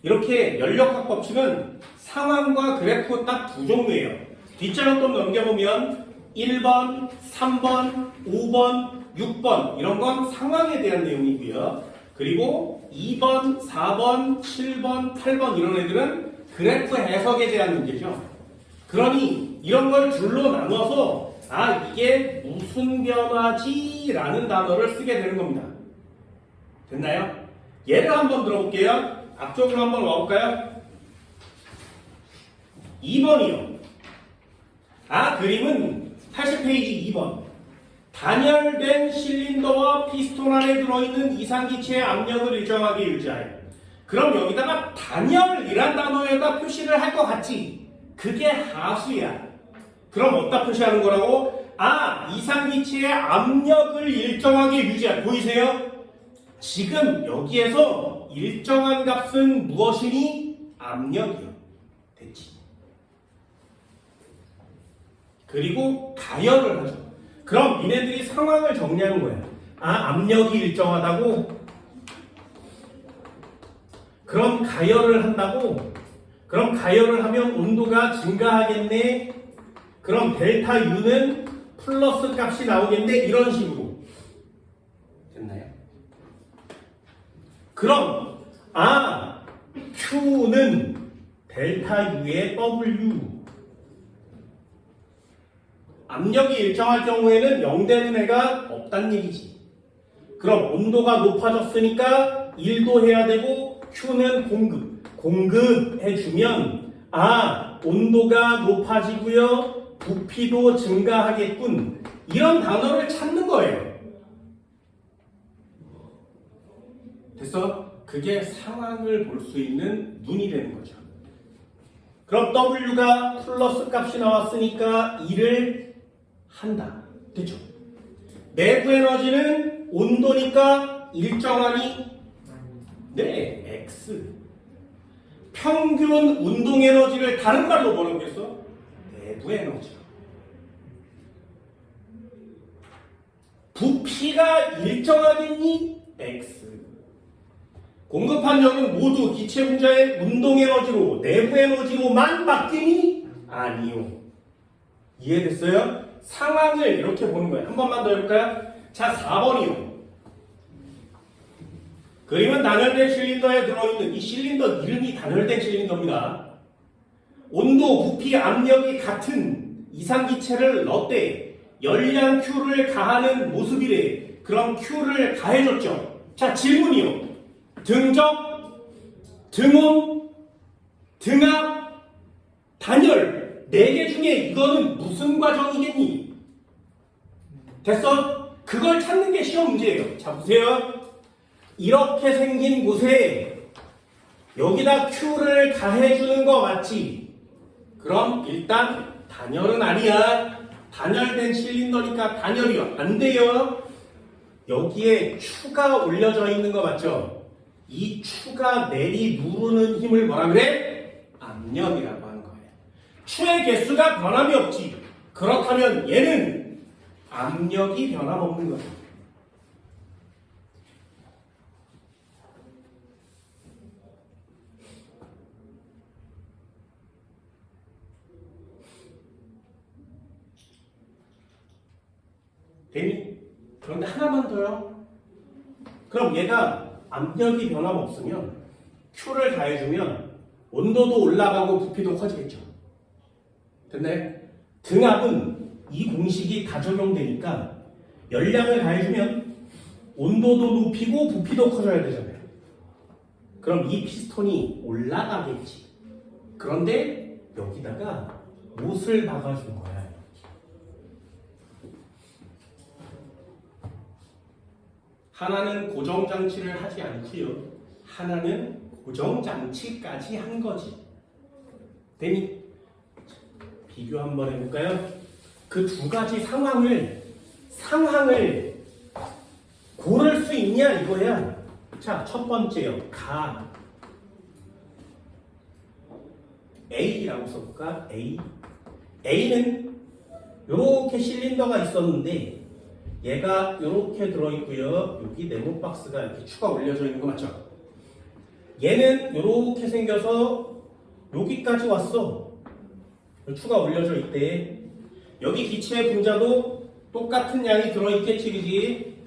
이렇게 연력학 법칙은 상황과 그래프 딱 두 종류예요. 뒷자로 좀 넘겨보면 1번, 3번, 5번, 6번 이런 건 상황에 대한 내용이고요. 그리고 2번, 4번, 7번, 8번 이런 애들은 그래프 해석에 대한 문제죠. 그러니 이런 걸 둘로 나눠서 이게 무슨 변화지? 라는 단어를 쓰게 되는 겁니다. 됐나요? 예를 한번 들어볼게요. 앞쪽으로 한번 와볼까요? 2번이요. 그림은 80페이지 2번. 단열된 실린더와 피스톤 안에 들어있는 이상기체의 압력을 일정하게 유지하여. 그럼 여기다가 단열이란 단어에다 표시를 할 것 같지? 그게 하수야. 그럼 어디다 표시하는 거라고? 이상기체의 압력을 일정하게 유지하여. 보이세요? 지금 여기에서 일정한 값은 무엇이니? 압력이요. 됐지? 그리고 가열을 하죠. 그럼 니네들이 상황을 정리하는 거야. 압력이 일정하다고? 그럼 가열을 한다고? 그럼 가열을 하면 온도가 증가하겠네? 그럼 델타 U는 플러스 값이 나오겠네? 이런 식으로. 됐나요? 그럼 Q는 델타 U의 W. 압력이 일정할 경우에는 0 되는 애가 없단 얘기지. 그럼 온도가 높아졌으니까 1도 해야 되고 Q는 공급해주면 온도가 높아지고요. 부피도 증가하겠군. 이런 단어를 찾는 거예요. 됐어? 그게 상황을 볼 수 있는 눈이 되는 거죠. 그럼 W가 플러스 값이 나왔으니까 일을 한다. 됐죠? 내부 에너지는 온도니까 일정하니? 네, X. 평균 운동 에너지를 다른 말로 뭐라고 했어? 내부 에너지. 부피가 일정하겠니? X. 공급한 역은 모두 기체 분자의 운동 에너지로 내부 에너지로만 바뀌니? 아니요. 이해됐어요? 상황을 이렇게 보는 거예요. 한 번만 더 해볼까요? 자, 4번이요. 그림은 단열된 실린더에 들어있는 이 실린더 이름이 단열된 실린더입니다. 온도, 부피, 압력이 같은 이상기체를 넣되 열량 Q를 가하는 모습이래. 그럼 Q를 가해줬죠. 자, 질문이요. 등적, 등온, 등압, 단열 4개 중에 이거는 무슨 과정이겠니? 됐어? 그걸 찾는 게 시험 문제예요. 자, 보세요. 이렇게 생긴 곳에 여기다 Q를 가해주는 거 맞지? 그럼 일단 단열은 아니야. 단열된 실린더니까 단열이요. 안 돼요. 여기에 추가 올려져 있는 거 맞죠? 이 추가 내리 누르는 힘을 뭐라 그래? 압력이라고 하는 거예요. 추의 개수가 변함이 없지. 그렇다면 얘는 압력이 변함없는 거예요. 되니? 그런데 하나만 더요. 그럼 얘가 압력이 변함없으면 Q를 가해주면 온도도 올라가고 부피도 커지겠죠. 됐나요? 등압은 이 공식이 다 적용되니까 열량을 가해주면 온도도 높이고 부피도 커져야 되잖아요. 그럼 이 피스톤이 올라가겠지. 그런데 여기다가 못을 박아준 거야. 하나는 고정장치를 하지 않고요. 하나는 고정장치까지 한 거지. 되니? 비교 한번 해볼까요? 그 두 가지 상황을 고를 수 있냐 이거야. 자, 첫 번째요. 가 A라고 써볼까? A는 이렇게 실린더가 있었는데 얘가 이렇게 들어있고요. 여기 네모 박스가 이렇게 추가 올려져 있는 거 맞죠? 얘는 이렇게 생겨서 여기까지 왔어. 추가 올려져 있대. 여기 기체의 분자도 똑같은 양이 들어있겠지, 그지?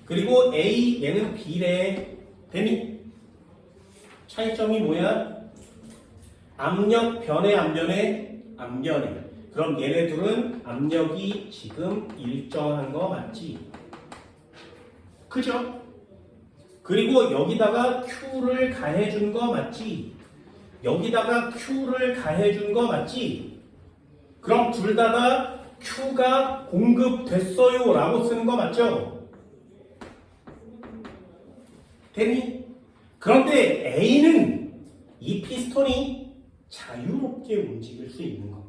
그리고 A, 얘는 B래. 되니? 차이점이 뭐야? 압력 변해, 안 변해? 안 변해. 그럼 얘네들은 압력이 지금 일정한 거 맞지? 그죠? 그리고 여기다가 Q를 가해준 거 맞지? 여기다가 Q를 가해준 거 맞지? 그럼 둘 다가 Q가 공급됐어요 라고 쓰는 거 맞죠? 되니? 그런데 A는 이 피스톤이 자유롭게 움직일 수 있는 거고요.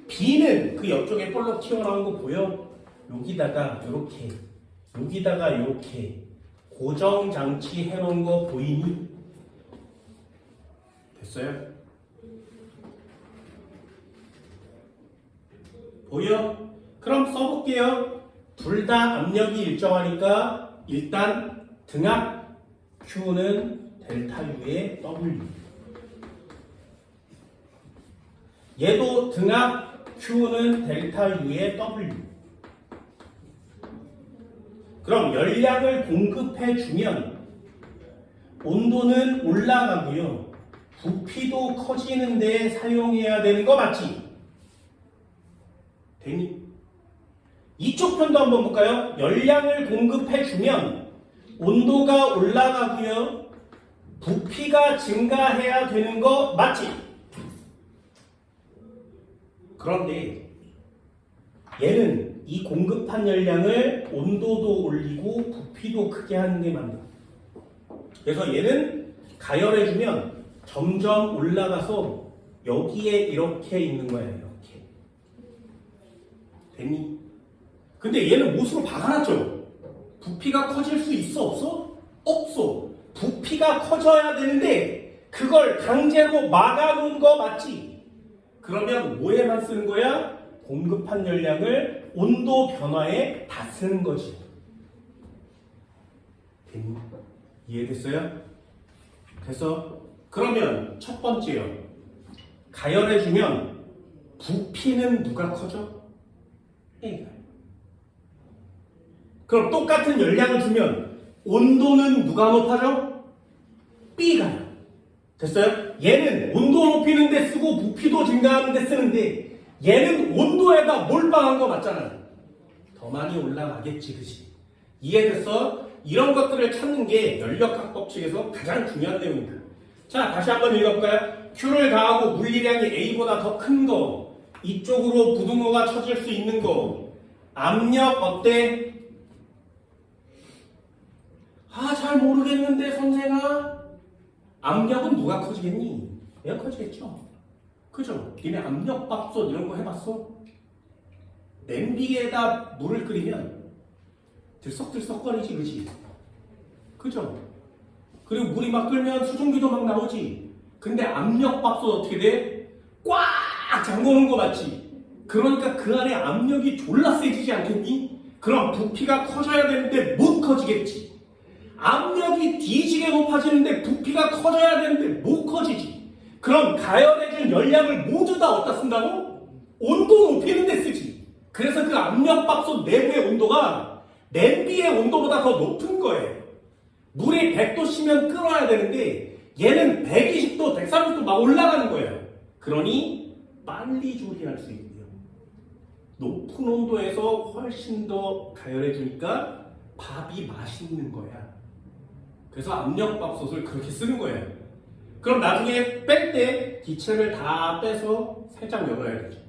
B는 그 옆쪽에 볼록 튀어나온 거 보여? 여기다가 이렇게, 여기다가 이렇게 고정장치 해놓은 거 보이니? 됐어요? 보여? 그럼 써볼게요. 둘 다 압력이 일정하니까 일단 등압 Q는 델타 U의 W. 얘도 등압 Q는 델타 U의 W. 그럼 열량을 공급해 주면 온도는 올라가고요. 부피도 커지는데 사용해야 되는 거 맞지? 되니? 이쪽 편도 한번 볼까요? 열량을 공급해 주면 온도가 올라가고요. 부피가 증가해야 되는 거 맞지? 그런데 얘는 이 공급한 열량을 온도도 올리고 부피도 크게 하는 게 맞네. 그래서 얘는 가열해주면 점점 올라가서 여기에 이렇게 있는 거야. 이렇게. 됐니? 근데 얘는 못으로 박아놨죠? 부피가 커질 수 있어? 없어? 없어. 부피가 커져야 되는데 그걸 강제로 막아놓은 거 맞지? 그러면 뭐에만 쓰는 거야? 공급한 열량을 온도 변화에 다 쓰는 거지. 됐니? 이해됐어요? 그래서 그러면 첫 번째요. 가열해주면 부피는 누가 커져? A가. 그럼 똑같은 열량을 주면 온도는 누가 높아져? B가. 됐어요? 얘는 온도 높이는 데 쓰고 부피도 증가하는 데 쓰는데 얘는 온도에다 몰빵한 거 맞잖아. 더 많이 올라가겠지, 그치? 이해됐어? 이런 것들을 찾는 게 연력학 법칙에서 가장 중요한 내용입니다. 자, 다시 한번 읽어볼까요? Q를 가하고 물리량이 A보다 더 큰 거, 이쪽으로 부등호가 쳐질 수 있는 거, 압력 어때? 아, 잘 모르겠는데 선생아. 압력은 누가 커지겠니? 얘가 커지겠죠. 그죠? 니네 압력밥솥 이런 거 해봤어? 냄비에다 물을 끓이면 들썩들썩거리지, 그지? 그죠? 그리고 물이 막 끓면 수증기도 막 나오지. 근데 압력밥솥 어떻게 돼? 꽉 잠궈놓은 거 맞지? 그러니까 그 안에 압력이 졸라 세지지 않겠니? 그럼 부피가 커져야 되는데 못 커지겠지. 압력이 뒤지게 높아지는데 부피가 커져야 되는데 못 커지지. 그럼 가열해준 열량을 모두 다 어디다 쓴다고? 온도 높이는 데 쓰지. 그래서 그 압력밥솥 내부의 온도가 냄비의 온도보다 더 높은 거예요. 물이 100도씨면 끓어야 되는데 얘는 120도, 130도 막 올라가는 거예요. 그러니 빨리 조리할 수 있고요. 높은 온도에서 훨씬 더 가열해주니까 밥이 맛있는 거야. 그래서 압력밥솥을 그렇게 쓰는 거예요. 그럼 나중에 뺄 때 기체를 다 빼서 살짝 열어야 되죠.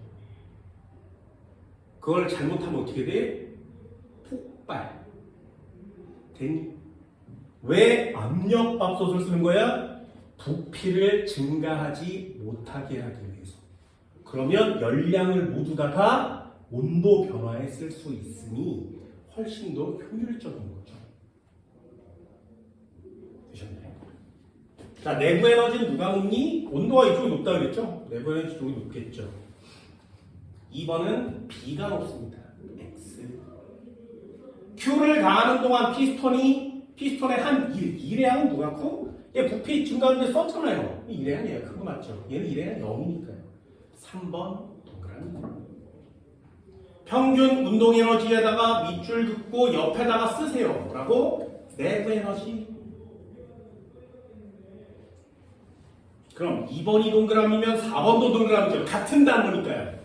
그걸 잘못하면 어떻게 돼? 폭발. 되니? 왜 압력밥솥을 쓰는 거야? 부피를 증가하지 못하게 하기 위해서. 그러면 열량을 모두 다 온도 변화에 쓸 수 있으니 훨씬 더 효율적인 거죠. 되셨나요? 자, 내부 에너지는 누가 높니? 온도가 이쪽이 높다 그랬죠? 내부 에너지 쪽이 높겠죠. 2번은 B가 높습니다. X. Q를 가하는 동안 피스톤의 한 1회항은 누가 크고 얘 부피 증가하는데 썼잖아요. 1회항 얘가 큰 거 맞죠? 얘는 1회항 0이니까요. 3번 동그라미. 평균 운동 에너지에다가 밑줄 긋고 옆에다가 쓰세요. 뭐라고? 내부 에너지. 그럼 2번이 동그라미면 4번도 동그라미죠. 같은 단어니까요.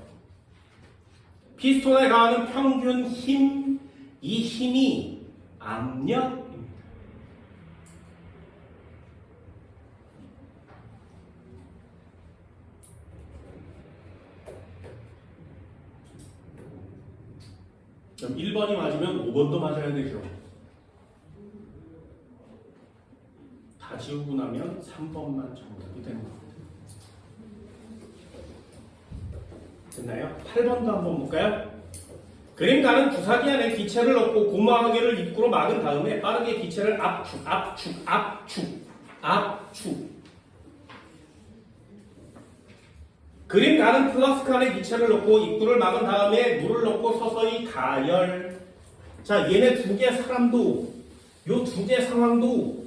피스톤에 가하는 평균 힘, 이 힘이 압력입니다. 그럼 1번이 맞으면 5번도 맞아야 되죠. 다 지우고 나면 3번만 정답이 되는 겁니다. 됐나요? 8번도 한번 볼까요? 그림 가는 주사기 안에 기체를 넣고 고무하개를 입구로 막은 다음에 빠르게 기체를 압축. 그림 가는 플라스크 안에 기체를 넣고 입구를 막은 다음에 물을 넣고 서서히 가열. 자, 얘네 두 개 사람도, 요 두 개 상황도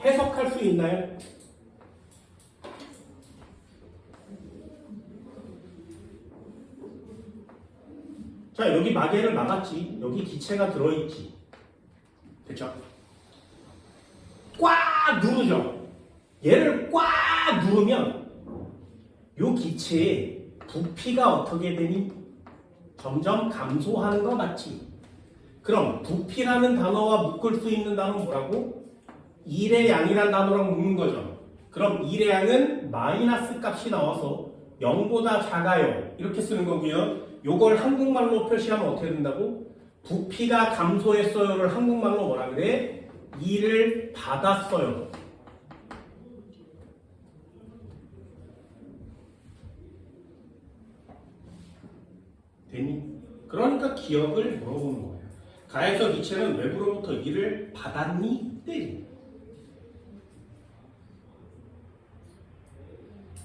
해석할 수 있나요? 자, 여기 마개를 막았지. 여기 기체가 들어있지. 됐죠? 꽉 누르죠. 얘를 꽉 누르면 요 기체의 부피가 어떻게 되니? 점점 감소하는 거 맞지? 그럼 부피라는 단어와 묶을 수 있는 단어는 뭐라고? 1의 양이라는 단어랑 묶는 거죠. 그럼 1의 양은 마이너스 값이 나와서 0보다 작아요. 이렇게 쓰는 거고요. 요걸 한국말로 표시하면 어떻게 된다고? 부피가 감소했어요를 한국말로 뭐라 그래? 2를 받았어요. 되니? 그러니까 기억을 물어보는 거예요. 가에서 기체는 외부로부터 2를 받았니? 네.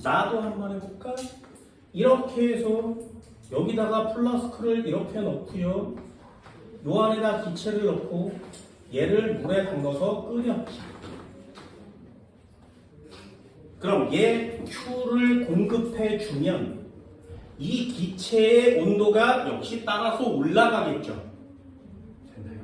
나도 한번 해볼까? 이렇게 해서 여기다가 플라스크를 이렇게 넣고요. 요 안에다 기체를 넣고 얘를 물에 담가서 끓였지. 그럼 얘 Q를 공급해 주면 이 기체의 온도가 역시 따라서 올라가겠죠. 됐나요?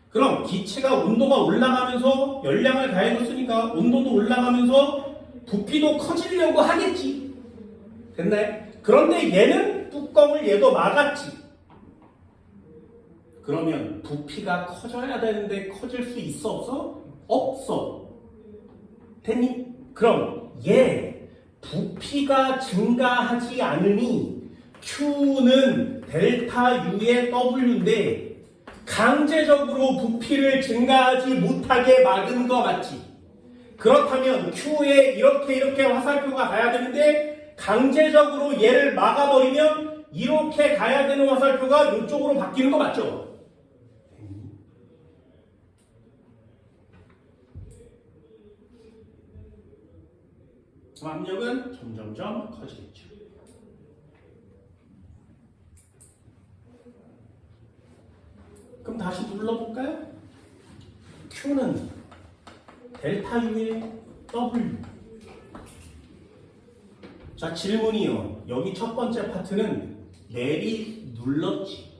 그럼 기체가 온도가 올라가면서 열량을 가해줬으니까 온도도 올라가면서 부피도 커지려고 하겠지. 됐나요? 그런데 얘는 뚜껑을 얘도 막았지. 그러면 부피가 커져야 되는데 커질 수 있어 없어? 없어. 됐니? 그럼 얘 부피가 증가하지 않으니 Q는 델타 U의 W인데 강제적으로 부피를 증가하지 못하게 막은 거 맞지? 그렇다면 Q에 이렇게 화살표가 가야 되는데 강제적으로 얘를 막아버리면 이렇게 가야 되는 화살표가 이쪽으로 바뀌는 거 맞죠? 압력은 점점점 커지겠죠. 그럼 다시 눌러볼까요? Q는 델타 U의 W. 자, 질문이요. 여기 첫 번째 파트는 내리 눌렀지.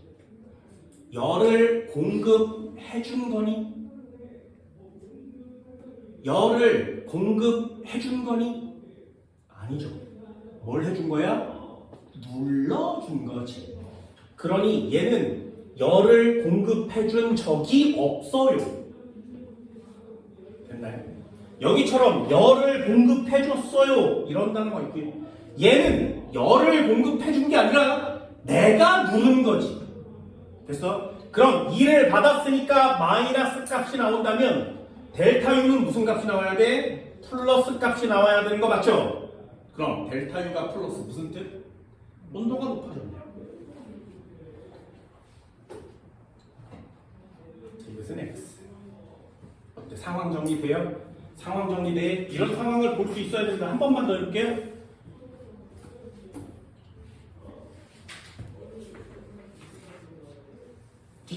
열을 공급해 준 거니? 열을 공급해 준 거니? 아니죠. 뭘 해준 거야? 눌러준 거지. 그러니 얘는 열을 공급해준 적이 없어요. 됐나요? 여기처럼 열을 공급해줬어요. 이런 단어가 있고요. 얘는 열을 공급해준 게 아니라 내가 누른 거지. 됐어? 그럼 2를 받았으니까 마이너스 값이 나온다면 델타 U는 무슨 값이 나와야 돼? 플러스 값이 나와야 되는 거 맞죠? 그럼 델타 U가 플러스 무슨 뜻? 온도가 높아졌네요. 이것은 X. 어때? 상황 정리돼요? 상황 정리돼. 이런 상황을 볼 수 있어야 된다. 한 번만 더 해볼게요.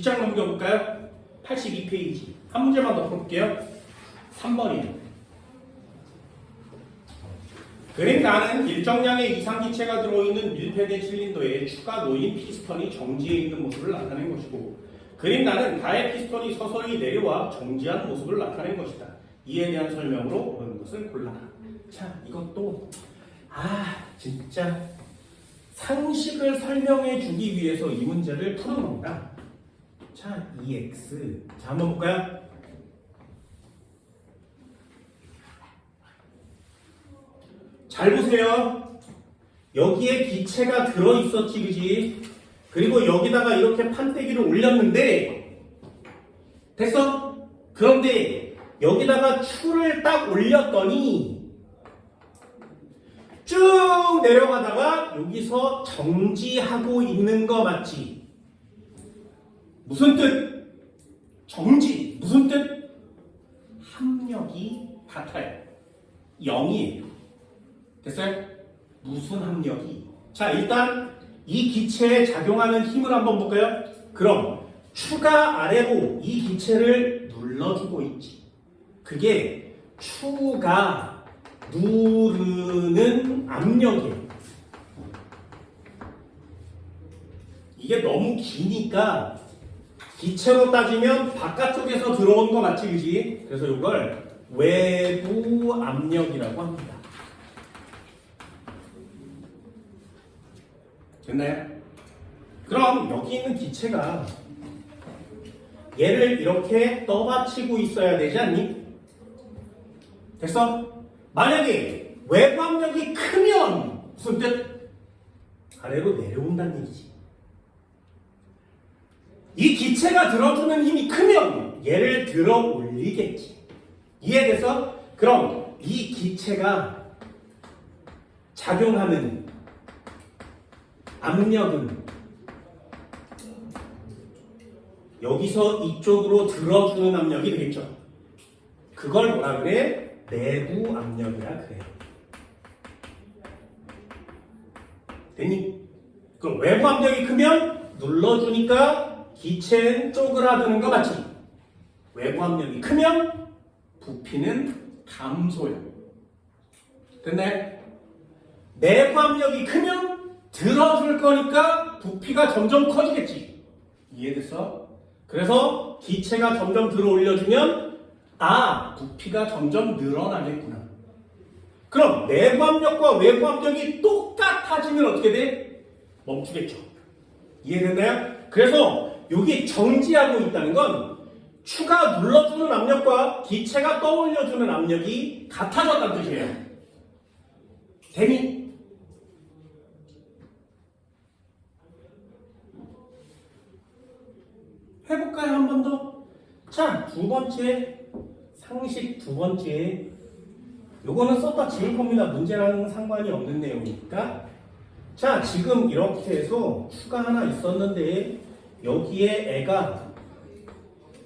뒷장 넘겨볼까요? 82페이지. 한 문제만 더 풀어볼게요. 3번이에요. 그림 나는 일정량의 이상기체가 들어있는 밀폐된 실린더에 추가 놓인 피스톤이 정지해 있는 모습을 나타낸 것이고, 그림 나는 가해 피스톤이 서서히 내려와 정지한 모습을 나타낸 것이다. 이에 대한 설명으로 옳은 것을 골라라. 자, 이것도 진짜 상식을 설명해 주기 위해서 이 문제를 푸는 겁니다. 자, EX. 자, 한번 볼까요? 잘 보세요. 여기에 기체가 들어있었지, 그지? 그리고 여기다가 이렇게 판때기를 올렸는데, 됐어? 그런데 여기다가 추를 딱 올렸더니 쭉 내려가다가 여기서 정지하고 있는 거 맞지? 무슨 뜻? 정지. 무슨 뜻? 합력이 같아요. 0이에요. 됐어요? 무슨 합력이? 자, 일단 이 기체에 작용하는 힘을 한번 볼까요? 그럼 추가 아래로 이 기체를 눌러주고 있지. 그게 추가 누르는 압력이에요. 이게 너무 기니까 기체로 따지면 바깥쪽에서 들어온 거 맞지, 그지? 그래서 이걸 외부 압력이라고 합니다. 됐나요? 그럼 여기 있는 기체가 얘를 이렇게 떠받치고 있어야 되지 않니? 됐어? 만약에 외부 압력이 크면 무슨 뜻? 아래로 내려온다는 얘기지. 이 기체가 들어주는 힘이 크면 얘를 들어 올리겠지. 이해돼서? 그럼 이 기체가 작용하는 압력은 여기서 이쪽으로 들어주는 압력이 되겠죠. 그걸 뭐라 그래? 내부 압력이라 그래요. 됐니? 그럼 외부 압력이 크면 눌러주니까 기체는 쪼그라드는 거 맞지? 외부 압력이 크면 부피는 감소해요. 됐나요? 내부 압력이 크면 들어줄 거니까 부피가 점점 커지겠지. 이해됐어? 그래서 기체가 점점 들어 올려주면 부피가 점점 늘어나겠구나. 그럼 내부 압력과 외부 압력이 똑같아지면 어떻게 돼? 멈추겠죠. 이해됐나요? 그래서 여기 정지하고 있다는 건 추가 눌러주는 압력과 기체가 떠올려주는 압력이 같아졌다는 뜻이에요. 됐니? 해볼까요? 한 번 더? 자, 두 번째 상식 두 번째, 요거는 썼다 지울 겁니다. 문제랑 상관이 없는 내용이니까. 자, 지금 이렇게 해서 추가 하나 있었는데 여기에 애가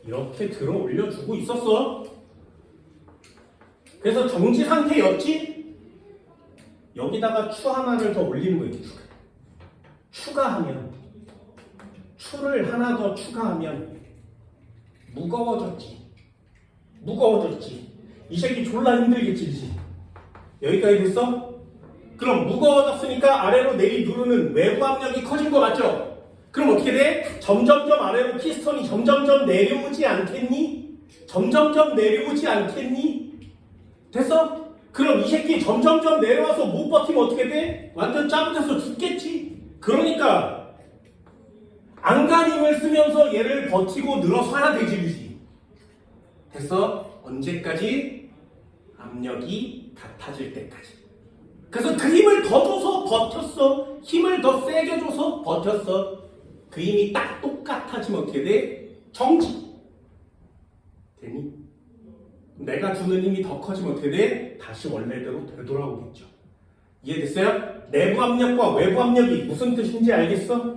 이렇게 들어 올려주고 있었어. 그래서 정지 상태였지? 여기다가 추 하나를 더 올리는 거예요. 추가하면, 추를 하나 더 추가하면 무거워졌지. 이 새끼 졸라 힘들겠지, 그치? 여기까지 됐어? 그럼 무거워졌으니까 아래로 누르는 외부 압력이 커진 거 맞죠? 그럼 어떻게 돼? 점점점 아래로 피스톤이 점점점 내려오지 않겠니? 됐어? 그럼 이 새끼 점점점 내려와서 못 버티면 어떻게 돼? 완전 짜증나서 죽겠지? 그러니까 안간힘을 쓰면서 얘를 버티고 늘어서야 되지, 그지? 됐어? 언제까지? 압력이 같아질 때까지. 그래서 그 힘을 더 줘서 버텼어. 힘을 더 세게 줘서 버텼어. 그 힘이 딱 똑같아지면 어떻게 돼? 정지. 되니? 내가 주는 힘이 더 커지면 어떻게 돼? 다시 원래대로 되돌아오겠죠. 이해됐어요? 내부 압력과 외부 압력이 무슨 뜻인지 알겠어?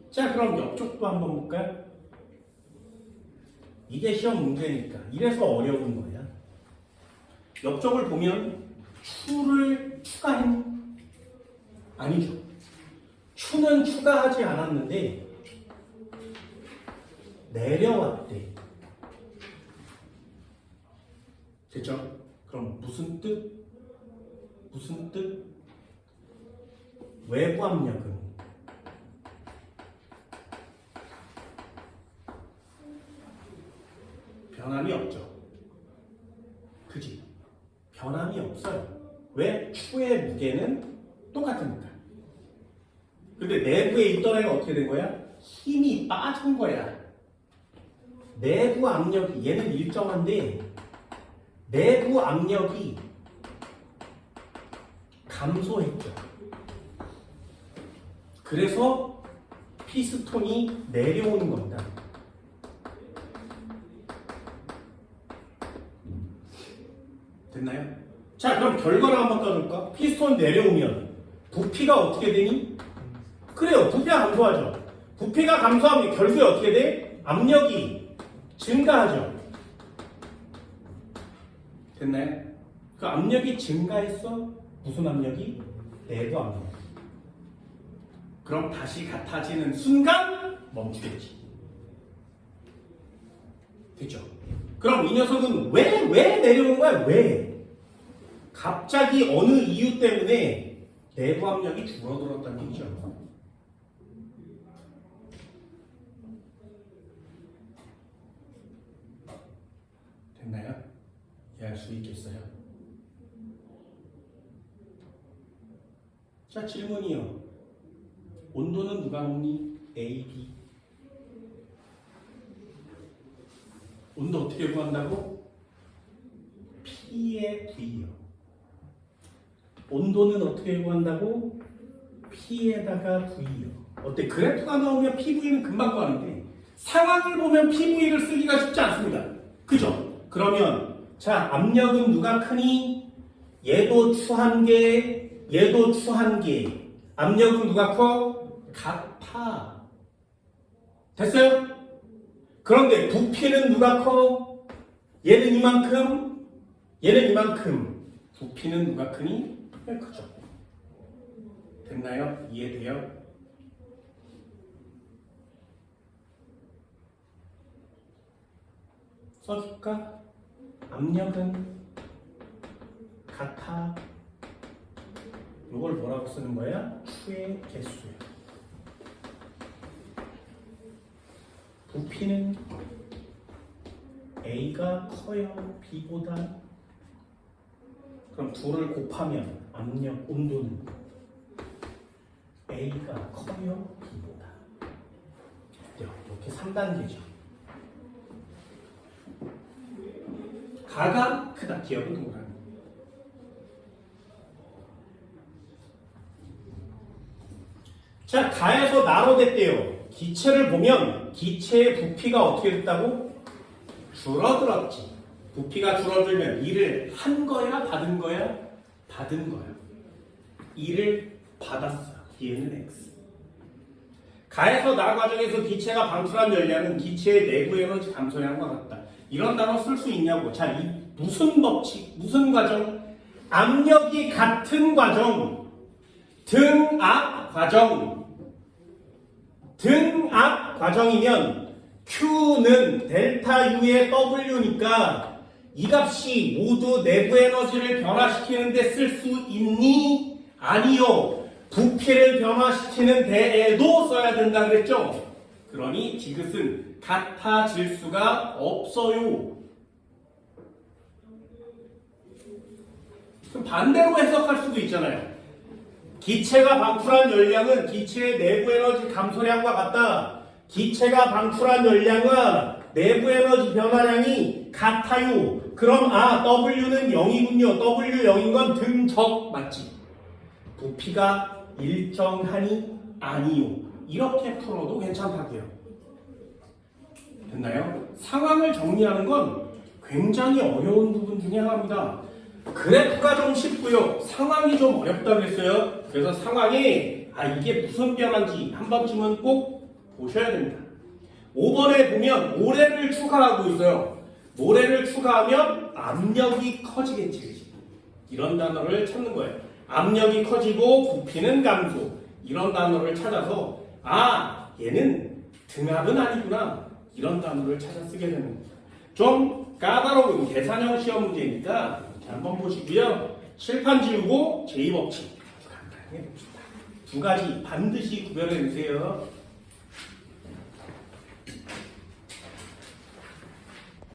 자, 그럼 옆쪽도 한번 볼까요? 이게 시험 문제니까. 이래서 어려운 거야. 옆쪽을 보면 추를 추가했니? 아니죠. 추는 추가하지 않았는데 내려왔대. 됐죠? 그럼 무슨 뜻? 무슨 뜻? 외부 압력은 변함이 없죠. 그지? 변함이 없어요. 왜? 추의 무게는 똑같으니까. 근데 내부에 있던 애가 어떻게 된 거야? 힘이 빠진 거야. 내부 압력이 얘는 일정한데 내부 압력이 감소했죠. 그래서 피스톤이 내려오는 겁니다. 됐나요? 자, 그럼 결과를 한번 따줄까? 피스톤 내려오면 부피가 어떻게 되니? 그래요, 부피가 감소하죠. 부피가 감소하면 결국에 어떻게 돼? 압력이 증가하죠. 됐나요? 그 압력이 증가했어? 무슨 압력이? 내부 압력. 그럼 다시 같아지는 순간 멈추겠지. 됐죠? 그럼 이 녀석은 왜 내려오는 거야? 왜? 갑자기 어느 이유 때문에 내부 압력이 줄어들었다는 얘기죠. 됐나요? 이해할 수 있겠어요? 자, 질문이요. 온도는 누가 먹니? A, B. 온도 어떻게 구한다고? P의 V요. 온도는 어떻게 구한다고? P에다가 V요. 어때? 그래프가 나오면 PV는 금방 구하는데 상황을 보면 PV를 쓰기가 쉽지 않습니다. 그죠? 그러면 자, 압력은 누가 크니? 얘도 추한계, 얘도 추한계. 압력은 누가 커? 같아. 됐어요? 그런데 부피는 누가 커? 얘는 이만큼, 얘는 이만큼. 부피는 누가 크니? 크죠. 됐나요? 이해돼요? 써줄까? 압력은 같아. 이걸 뭐라고 쓰는 거야? 추의 개수야. 부피는 A가 커요, B보다. 그럼 둘을 곱하면 압력, 온도는 A가 커요, B보다. 이렇게 3단계죠. 가가 크다, 기억은 동그라미. 자, 가에서 나로 됐대요. 기체를 보면 기체의 부피가 어떻게 됐다고? 줄어들었지. 부피가 줄어들면 일을 한 거야, 받은 거야? 받은 거야. 일을 받았어. 뒤에는 X. 가에서 나 과정에서 기체가 방출한 열량은 기체의 내부 에너지 감소량과 같다. 이런 단어 쓸 수 있냐고. 자, 이 무슨 법칙, 무슨 과정? 압력이 같은 과정. 등압 과정. 등압 과정이면 Q는 델타 U의 W니까 이 값이 모두 내부 에너지를 변화시키는 데 쓸 수 있니? 아니요. 부피를 변화시키는 데에도 써야 된다 그랬죠? 그러니 디귿은 같아질 수가 없어요. 그럼 반대로 해석할 수도 있잖아요. 기체가 방출한 열량은 기체의 내부 에너지 감소량과 같다. 기체가 방출한 열량과 내부 에너지 변화량이 같아요. 그럼 W는 0이군요. W 0인 건 등적 맞지? 부피가 일정하니? 아니요. 이렇게 풀어도 괜찮다고요. 됐나요? 상황을 정리하는 건 굉장히 어려운 부분 중에 하나입니다. 그래프가 좀 쉽고요. 상황이 좀 어렵다 그랬어요. 그래서 상황이 이게 무슨 변화인지 한 번쯤은 꼭 보셔야 됩니다. 5번에 보면 모래를 추가하고 있어요. 모래를 추가하면 압력이 커지겠지. 이런 단어를 찾는 거예요. 압력이 커지고 부피는 감소. 이런 단어를 찾아서 얘는 등압은 아니구나. 이런 단어를 찾아 쓰게 되는 겁니다. 좀 까다로운 계산형 시험 문제니까 한번 보시고요. 칠판 지우고 제2법칙 간단히 해봅시다. 두 가지 반드시 구별해 주세요.